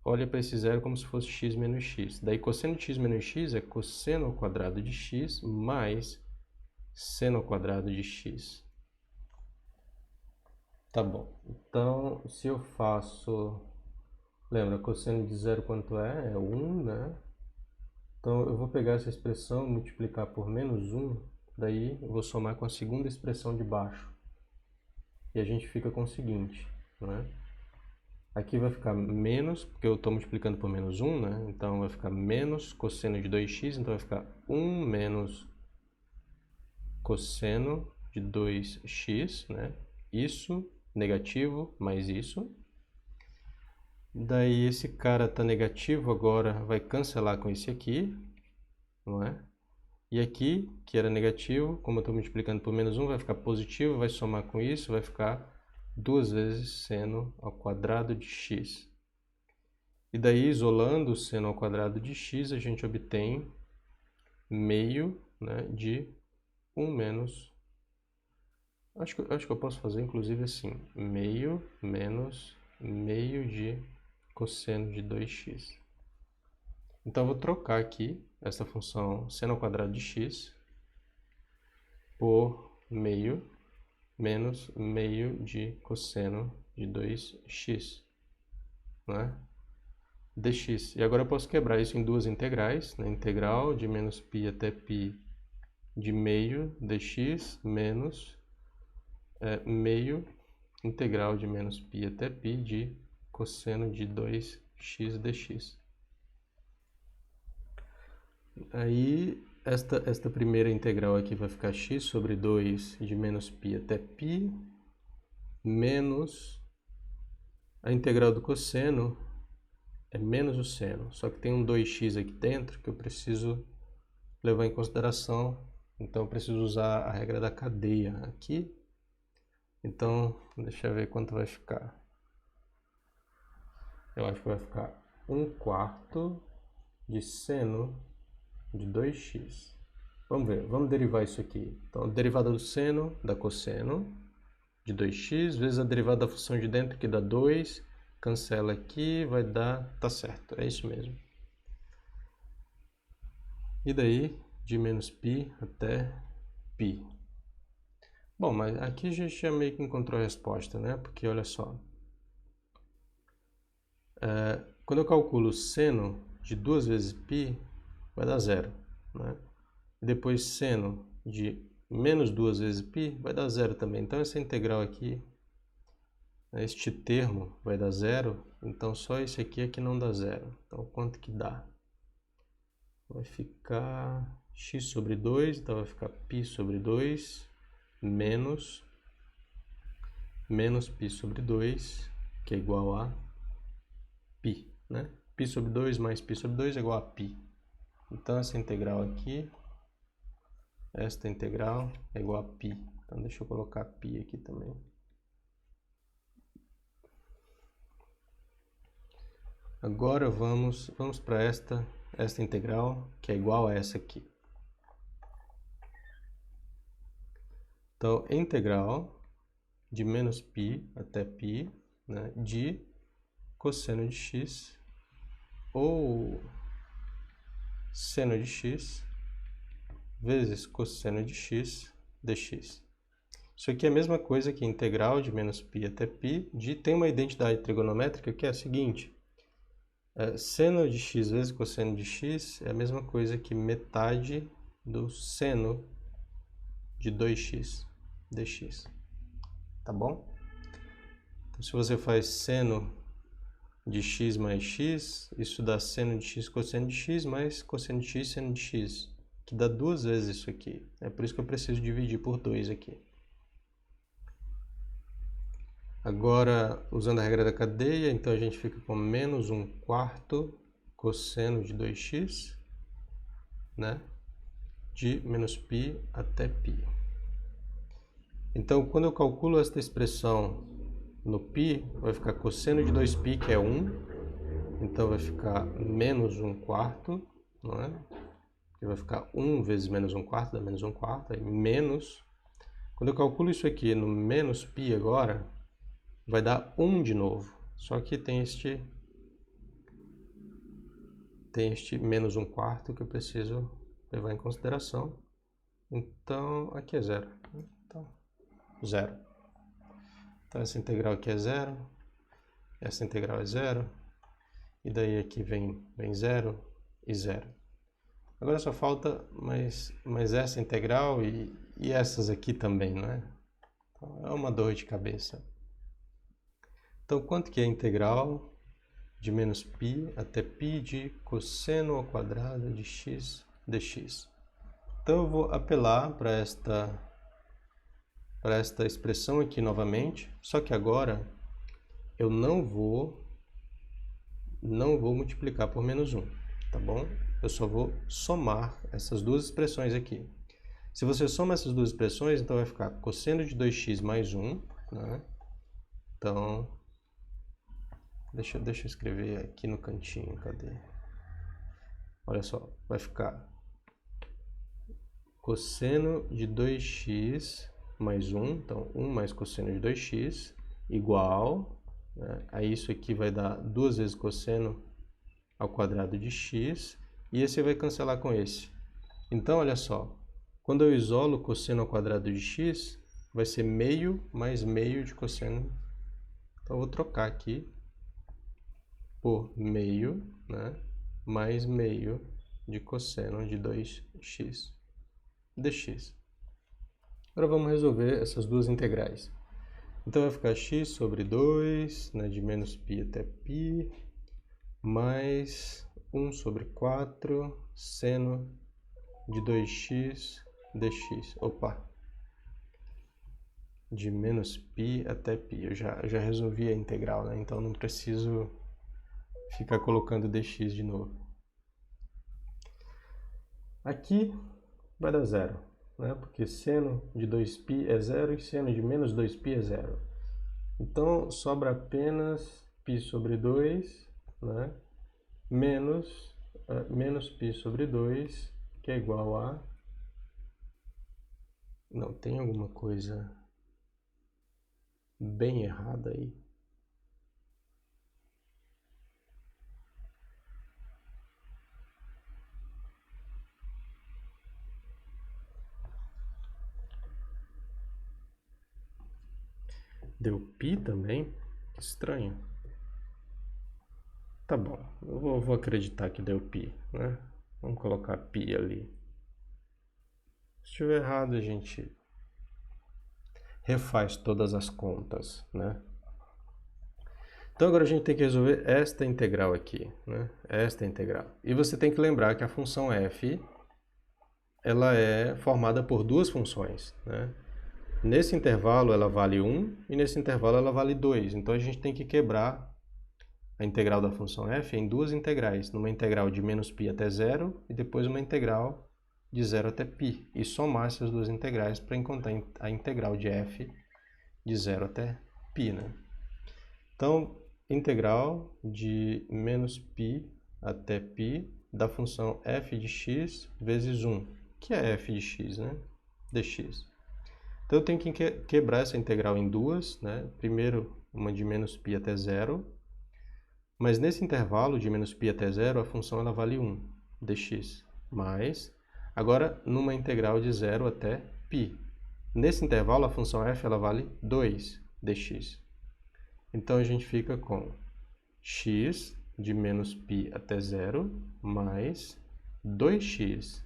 olha para esse 0 como se fosse x menos x. Daí, cosseno de x menos x é cosseno ao quadrado de x mais seno ao quadrado de x. Tá bom. Então, se eu faço... Lembra, cosseno de 0 quanto é? É 1, né? Então, eu vou pegar essa expressão, multiplicar por menos 1, daí eu vou somar com a segunda expressão de baixo. E a gente fica com o seguinte, né? Aqui vai ficar menos, porque eu estou multiplicando por menos 1, né? Então, vai ficar menos cosseno de 2x, então vai ficar 1 menos cosseno de 2x, né? Isso, negativo, mais isso. Daí esse cara tá negativo, agora vai cancelar com esse aqui, não é? E aqui, que era negativo, como eu estou multiplicando por menos 1, vai ficar positivo, vai somar com isso, vai ficar 2 vezes seno ao quadrado de x. E daí, isolando o seno ao quadrado de x, a gente obtém meio, né, de 1 menos... Acho que eu posso fazer, inclusive, assim. Meio menos meio de cosseno de 2x. Então, eu vou trocar aqui essa função seno ao quadrado de x por meio menos meio de cosseno de 2x, né? dx. E agora eu posso quebrar isso em duas integrais, né? Integral de menos π até π de meio dx menos meio integral de menos π até π de cosseno de 2x dx. Aí, esta primeira integral aqui vai ficar x sobre 2 de menos π até π, menos a integral do cosseno é menos o seno. Só que tem um 2x aqui dentro que eu preciso levar em consideração. Então, eu preciso usar a regra da cadeia aqui. Então, deixa eu ver quanto vai ficar. Eu acho que vai ficar 1/4 de seno de 2x. Vamos ver, vamos derivar isso aqui. Então, a derivada do seno dá cosseno de 2x, vezes a derivada da função de dentro, que dá 2, cancela aqui, vai dar... Tá certo, é isso mesmo. E daí, de menos π até π. Bom, mas aqui a gente já meio que encontrou a resposta, né? Porque, olha só, Quando eu calculo seno de 2 vezes π, vai dar 0. Né? E depois seno de menos 2 vezes π vai dar 0 também. Então essa integral aqui, este termo vai dar 0. Então só esse aqui é que não dá 0. Então quanto que dá? Vai ficar x sobre 2, então vai ficar π sobre 2 menos π sobre 2, que é igual a π, né? π sobre 2 mais π sobre 2 é igual a π. Então essa integral aqui, esta integral é igual a π. Então deixa eu colocar π aqui também. Agora vamos para esta integral, que é igual a essa aqui. Então, integral de menos π até π, né, de cosseno de x ou seno de x vezes cosseno de x dx. Isso aqui é a mesma coisa que integral de menos π até π tem uma identidade trigonométrica que é a seguinte. Seno de x vezes cosseno de x é a mesma coisa que metade do seno de 2x dx. Tá bom? Então, se você faz seno de x mais x, isso dá seno de x cosseno de x mais cosseno de x seno de x, que dá 2 vezes isso aqui. É por isso que eu preciso dividir por 2 aqui. Agora, usando a regra da cadeia, então a gente fica com menos 1/4 cosseno de 2x, né, de menos π até π. Então, quando eu calculo esta expressão no π, vai ficar cosseno de 2π, que é 1. Então, vai ficar menos 1/4, não é? Que vai ficar 1 vezes menos 1/4, dá menos 1/4, aí menos. Quando eu calculo isso aqui no menos π agora, vai dar 1 de novo. Só que tem este menos 1/4 que eu preciso levar em consideração. Então, aqui é 0. Então, 0. Então, essa integral aqui é 0. Essa integral é 0. E daí aqui vem 0 e 0. Agora só falta mais essa integral e essas aqui também, não é? Então, é uma dor de cabeça. Então, quanto que é a integral de menos π até π de cosseno ao quadrado de x dx? Então, eu vou apelar para esta expressão aqui novamente, só que agora eu não vou multiplicar por menos 1, tá bom? Eu só vou somar essas duas expressões aqui. Se você soma essas duas expressões, então vai ficar cosseno de 2x mais 1, né? Então, deixa eu escrever aqui no cantinho, cadê? Olha só, vai ficar cosseno de 2x mais 1, então 1 mais cosseno de 2x, igual, né, a isso aqui vai dar 2 vezes cosseno ao quadrado de x, e esse vai cancelar com esse. Então, olha só, quando eu isolo cosseno ao quadrado de x, vai ser meio mais meio de cosseno. Então, eu vou trocar aqui por meio, né, mais meio de cosseno de 2x dx. Agora vamos resolver essas duas integrais. Então vai ficar x sobre 2, né, de menos π até π, mais 1 sobre 4 seno de 2x dx. Opa! De menos π até π. Eu já resolvi a integral, né? Então não preciso ficar colocando dx de novo. Aqui vai dar 0, né? Porque seno de 2π é 0 e seno de menos 2π é 0. Então sobra apenas π sobre 2, né? Menos π sobre 2, que é igual a... Não, tem alguma coisa bem errada aí. Deu π também? Que estranho. Tá bom, eu vou acreditar que deu π, né? Vamos colocar π ali. Se estiver errado, a gente refaz todas as contas, né? Então agora a gente tem que resolver esta integral aqui, né? Esta integral. E você tem que lembrar que a função f, ela é formada por duas funções, né? Nesse intervalo ela vale 1 e nesse intervalo ela vale 2. Então a gente tem que quebrar a integral da função f em duas integrais, numa integral de menos π até zero e depois uma integral de zero até π, e somar essas duas integrais para encontrar a integral de f de zero até π, né? Então, integral de menos π até π da função f de x vezes 1, que é f de x, né? dx. Então eu tenho que quebrar essa integral em duas, né? Primeiro uma de menos π até zero, mas nesse intervalo de menos π até zero a função ela vale 1, dx, mais, agora numa integral de 0 até π. Nesse intervalo a função f ela vale 2, dx. Então a gente fica com x de menos π até zero mais 2x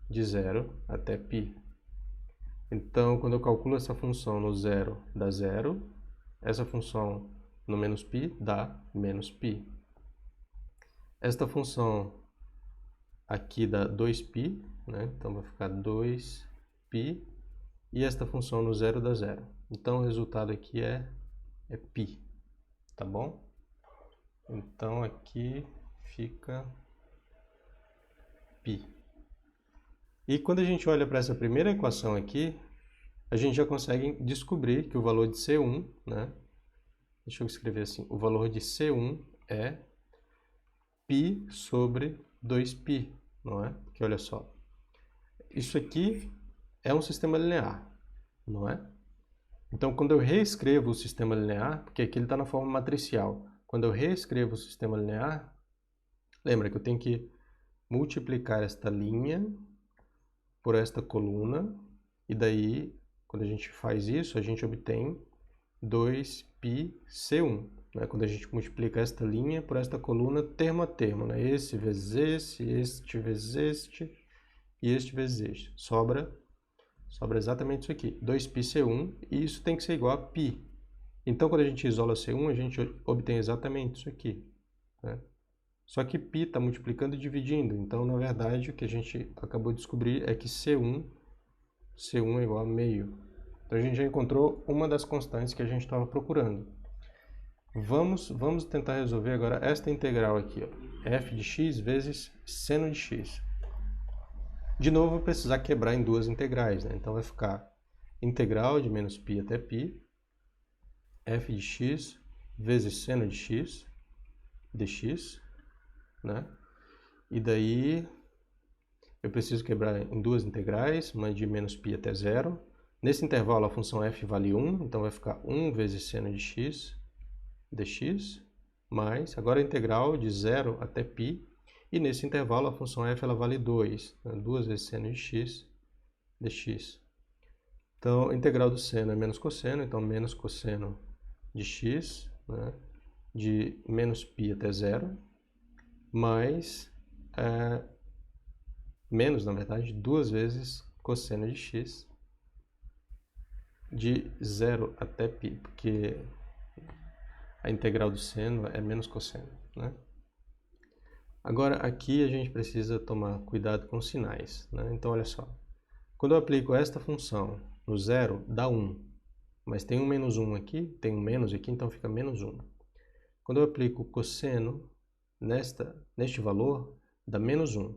de 0 até π. Então, quando eu calculo essa função no zero dá zero, essa função no menos π dá menos π. Esta função aqui dá 2π, né? Então vai ficar 2π, e esta função no zero dá zero. Então o resultado aqui é π, tá bom? Então aqui fica π. E quando a gente olha para essa primeira equação aqui, a gente já consegue descobrir que o valor de C1, né? Deixa eu escrever assim, o valor de C1 é π sobre 2π, não é? Porque olha só, isso aqui é um sistema linear, não é? Então, quando eu reescrevo o sistema linear, porque aqui ele está na forma matricial, quando eu reescrevo o sistema linear, lembra que eu tenho que multiplicar esta linha por esta coluna, e daí, quando a gente faz isso, a gente obtém 2πc1, né? Quando a gente multiplica esta linha por esta coluna termo a termo, né? Esse vezes este vezes este e este vezes este. Sobra exatamente isso aqui, 2πc1, e isso tem que ser igual a π. Então, quando a gente isola C1, a gente obtém exatamente isso aqui, né? Só que π está multiplicando e dividindo, então, na verdade, o que a gente acabou de descobrir é que C1 é igual a meio. Então, a gente já encontrou uma das constantes que a gente estava procurando. Vamos tentar resolver agora esta integral aqui, ó, f de x vezes seno de x. De novo, vou precisar quebrar em duas integrais, né? Então vai ficar integral de menos π até π, f de x vezes seno de x, dx, né? E daí eu preciso quebrar em duas integrais, uma de menos π até zero. Nesse intervalo a função f vale 1, então vai ficar 1 vezes seno de x, dx, mais, agora a integral de 0 até π, e nesse intervalo a função f ela vale 2, né? 2 vezes seno de x, dx. Então, a integral do seno é menos cosseno, então menos cosseno de x, né? De menos π até zero, mais, menos, na verdade, 2 vezes cosseno de x, de 0 até π, porque a integral do seno é menos cosseno, né? Agora, aqui a gente precisa tomar cuidado com os sinais, né? Então, olha só. Quando eu aplico esta função no zero, dá 1. Mas tem um menos 1 aqui, tem um menos aqui, então fica menos 1. Quando eu aplico o cosseno neste valor, dá menos 1,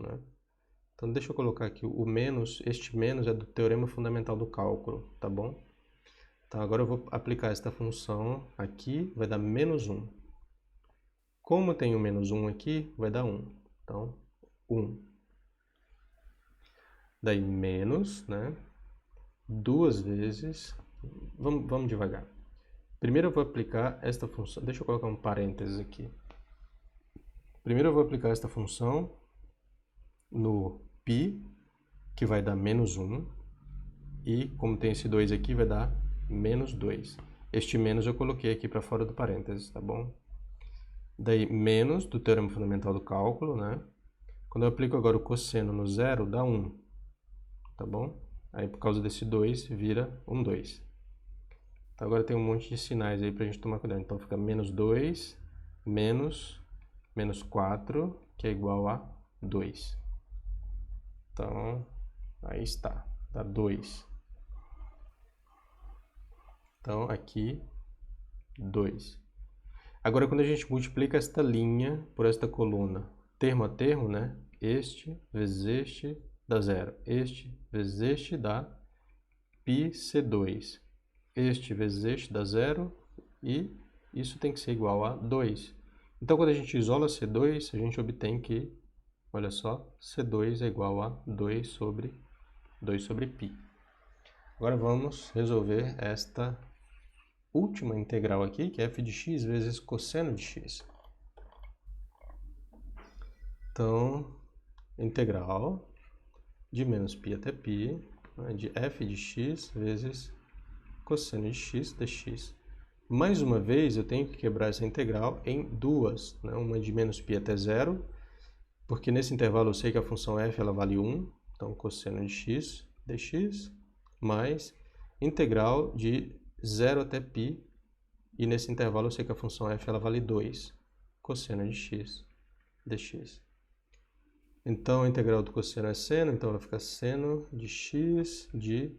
né? Então, deixa eu colocar aqui o menos. Este menos é do teorema fundamental do cálculo, tá bom? Então, agora eu vou aplicar esta função aqui, vai dar menos 1. Como tem o menos 1 aqui, vai dar 1. Então, 1. Daí, menos, né? 2 vezes... Vamos devagar. Primeiro eu vou aplicar esta função... Deixa eu colocar um parênteses aqui. Primeiro eu vou aplicar esta função no π, que vai dar menos 1. E, como tem esse 2 aqui, vai dar menos 2. Este menos eu coloquei aqui para fora do parênteses, tá bom? Daí menos do teorema fundamental do cálculo, né? Quando eu aplico agora o cosseno no zero, dá 1, tá bom? Aí por causa desse 2, vira 2. Então agora tem um monte de sinais aí pra gente tomar cuidado. Então fica menos 2, menos 4, que é igual a 2. Então, aí está, dá 2. Então aqui, 2. Agora quando a gente multiplica esta linha por esta coluna, termo a termo, né? Este vezes este dá 0. Este vezes este dá πc2. Este vezes este dá 0 e isso tem que ser igual a 2. Então, quando a gente isola C2, a gente obtém que, olha só, C2 é igual a 2 sobre π. Agora vamos resolver esta última integral aqui, que é f de x vezes cosseno de x. Então, integral de menos π até π, né, de f de x vezes cosseno de x dx. Mais uma vez, eu tenho que quebrar essa integral em duas, né? Uma de menos π até 0, porque nesse intervalo eu sei que a função f ela vale 1, então cosseno de x dx, mais integral de 0 até π, e nesse intervalo eu sei que a função f ela vale 2, cosseno de x dx. Então, a integral do cosseno é seno, então vai ficar seno de x de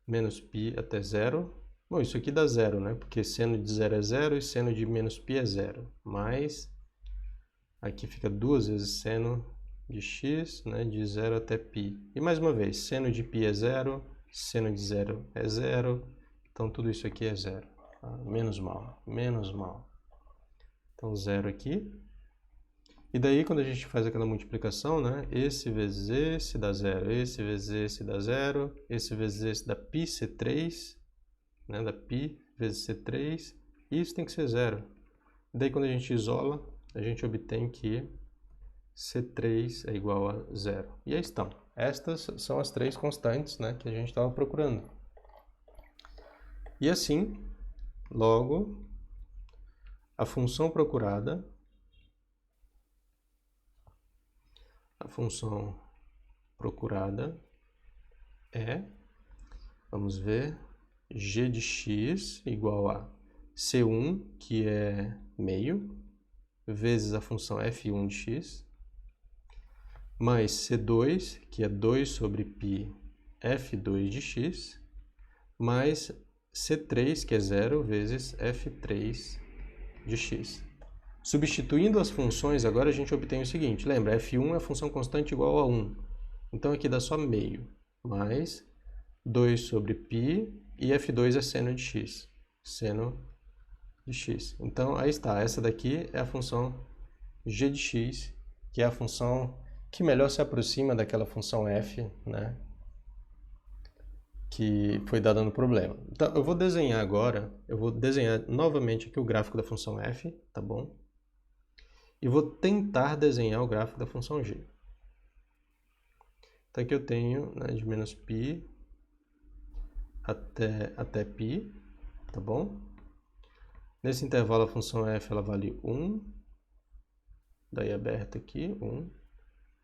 menos π até 0. Bom, isso aqui dá 0, né? Porque seno de 0 é 0 e seno de menos π é 0. Mas, aqui fica 2 vezes seno de x, né? De 0 até π. E mais uma vez, seno de π é 0, seno de 0 é 0. Então, tudo isso aqui é 0. Ah, menos mal, menos mal. Então, 0 aqui. E daí, quando a gente faz aquela multiplicação, né? Esse vezes esse dá 0, esse vezes esse dá 0, esse vezes esse dá πc3, né? Dá π vezes c3, e isso tem que ser 0. Daí, quando a gente isola, a gente obtém que c3 é igual a 0. E aí estão. Estas são as três constantes, né, que a gente estava procurando. E assim, logo, a função procurada é, vamos ver, g de x igual a c1, que é meio, vezes a função f1 de x, mais c2, que é 2 sobre π f2 de x, mais c3, que é 0, vezes f3 de x. Substituindo as funções, agora a gente obtém o seguinte. Lembra, f1 é a função constante igual a 1. Então aqui dá só meio, mais 2 sobre π, e f2 é seno de x. Seno de x. Então aí está, essa daqui é a função g de x, que é a função que melhor se aproxima daquela função f, né, que foi dada no problema. Então eu vou desenhar agora, eu vou desenhar novamente aqui o gráfico da função f, tá bom? E vou tentar desenhar o gráfico da função g. Então aqui eu tenho, né, de menos π até π, tá bom? Nesse intervalo a função f ela vale 1, daí aberto aqui, 1,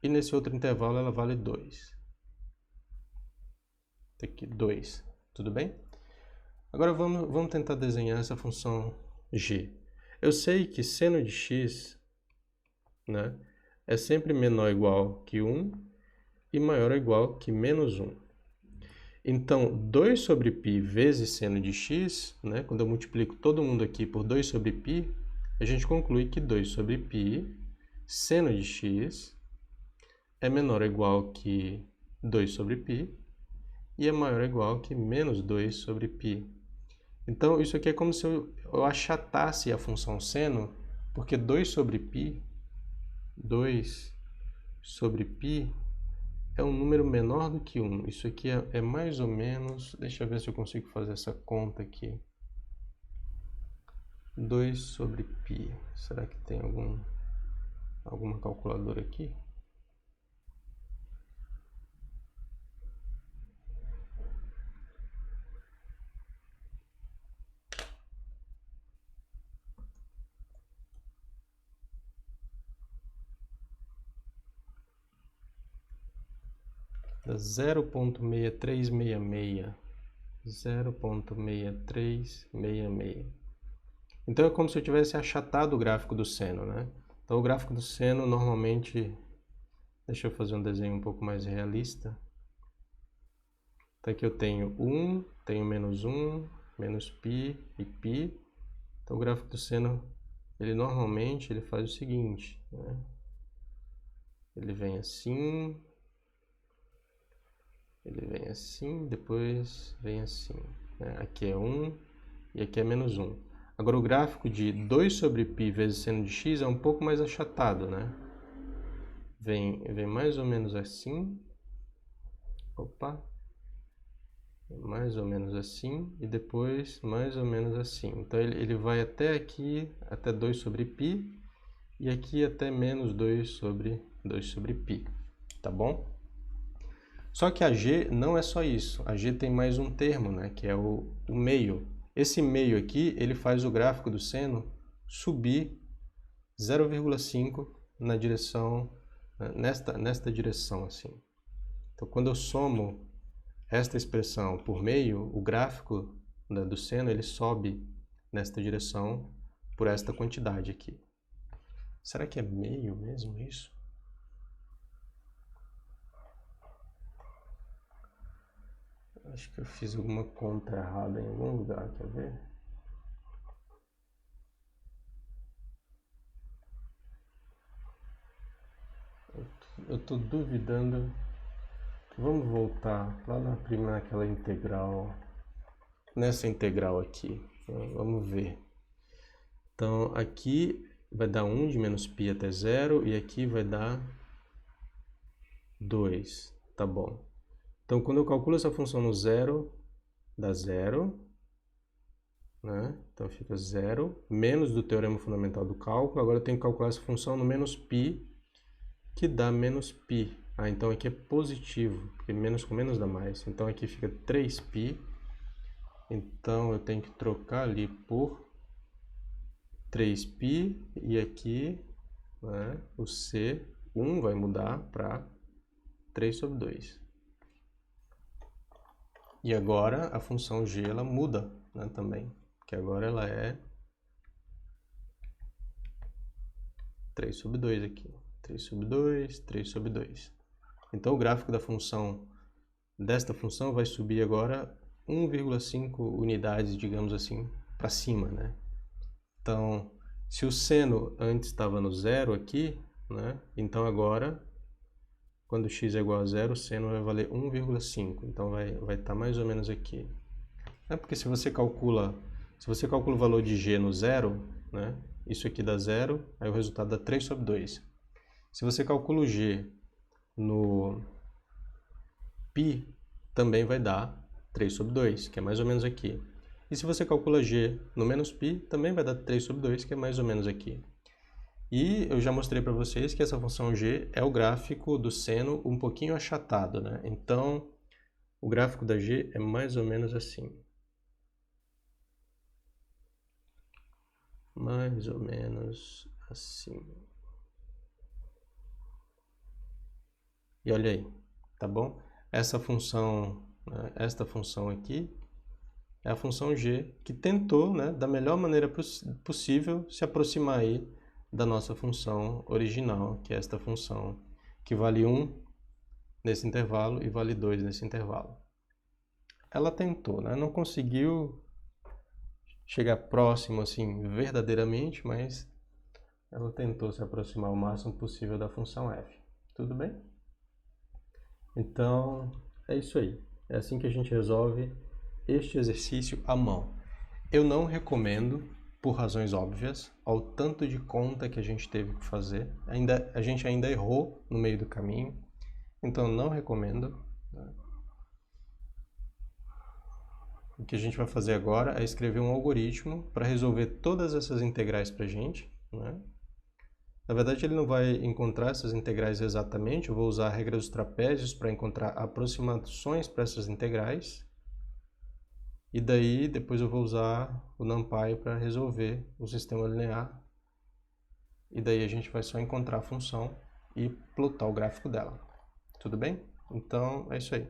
e nesse outro intervalo ela vale 2. Aqui, 2, tudo bem? Agora vamos tentar desenhar essa função g. Eu sei que seno de x, né, é sempre menor ou igual que 1 e maior ou igual que menos 1. Então, 2 sobre π vezes seno de x, né, quando eu multiplico todo mundo aqui por 2 sobre π, a gente conclui que 2 sobre π, seno de x, é menor ou igual que 2 sobre π e é maior ou igual que menos 2 sobre π. Então, isso aqui é como se eu achatasse a função seno, porque 2 sobre π é um número menor do que 1. Isso aqui é mais ou menos... Deixa eu ver se eu consigo fazer essa conta aqui. 2 sobre π. Será que tem alguma calculadora aqui? dá 0,6366. 0,6366. Então é como se eu tivesse achatado o gráfico do seno, né? Então o gráfico do seno normalmente... Deixa eu fazer um desenho um pouco mais realista. Então aqui eu tenho 1, tenho menos 1, menos π e π. Então o gráfico do seno, ele normalmente ele faz o seguinte, né? Ele vem assim, depois vem assim, né? Aqui é 1 e aqui é menos 1. Agora o gráfico de 2 sobre π vezes seno de x é um pouco mais achatado, né? Vem mais ou menos assim. Opa! Mais ou menos assim e depois mais ou menos assim. Então ele vai até aqui, até 2 sobre π e aqui até menos 2 sobre π, tá bom? Só que a g não é só isso, a g tem mais um termo, né, que é o meio. Esse meio aqui, ele faz o gráfico do seno subir 0,5 na direção, nesta direção assim. Então quando eu somo esta expressão por meio, o gráfico do seno ele sobe nesta direção por esta quantidade aqui. Será que é meio mesmo isso? Acho que eu fiz alguma conta errada em algum lugar, quer ver? Eu estou duvidando. Vamos voltar lá naquela integral. Nessa integral aqui. Vamos ver. Então, aqui vai dar 1 de menos π até 0 e aqui vai dar 2. Tá bom. Então, quando eu calculo essa função no zero, dá 0. Né? Então, fica 0. Menos do teorema fundamental do cálculo. Agora eu tenho que calcular essa função no menos π, que dá menos π. Ah, então aqui é positivo, porque menos com menos dá mais. Então aqui fica 3π. Então eu tenho que trocar ali por 3π. E aqui, né, o C1 vai mudar para 3 sobre 2. E agora a função g ela muda, né, também. Que agora ela é 3 sobre 2 aqui. 3 sobre 2, 3 sobre 2. Então o gráfico desta função vai subir agora 1,5 unidades, digamos assim, para cima, né? Então, se o seno antes estava no zero aqui, né? Então agora, quando x é igual a zero, o seno vai valer 1,5. Então vai estar mais ou menos aqui. Porque se você calcula o valor de g no zero, né? Isso aqui dá zero, aí o resultado dá 3 sobre 2. Se você calcula o g no π, também vai dar 3 sobre 2, que é mais ou menos aqui. E se você calcula g no menos π, também vai dar 3 sobre 2, que é mais ou menos aqui. E eu já mostrei para vocês que essa função g é o gráfico do seno um pouquinho achatado, né? Então, o gráfico da g é mais ou menos assim. Mais ou menos assim. E olha aí, tá bom? Esta função aqui é a função g que tentou, né, da melhor maneira possível se aproximar aí da nossa função original, que é esta função que vale 1 nesse intervalo e vale 2 nesse intervalo. Ela tentou, né? Não conseguiu chegar próximo assim verdadeiramente, mas ela tentou se aproximar o máximo possível da função f. Tudo bem? Então, é isso aí. É assim que a gente resolve este exercício à mão. Eu não recomendo, por razões óbvias, ao tanto de conta que a gente teve que fazer. A gente ainda errou no meio do caminho, então não recomendo. O que a gente vai fazer agora é escrever um algoritmo para resolver todas essas integrais para a gente, né? Na verdade, ele não vai encontrar essas integrais exatamente. Eu vou usar a regra dos trapézios para encontrar aproximações para essas integrais. E daí, depois eu vou usar o NumPy para resolver o sistema linear. E daí a gente vai só encontrar a função e plotar o gráfico dela. Tudo bem? Então, é isso aí.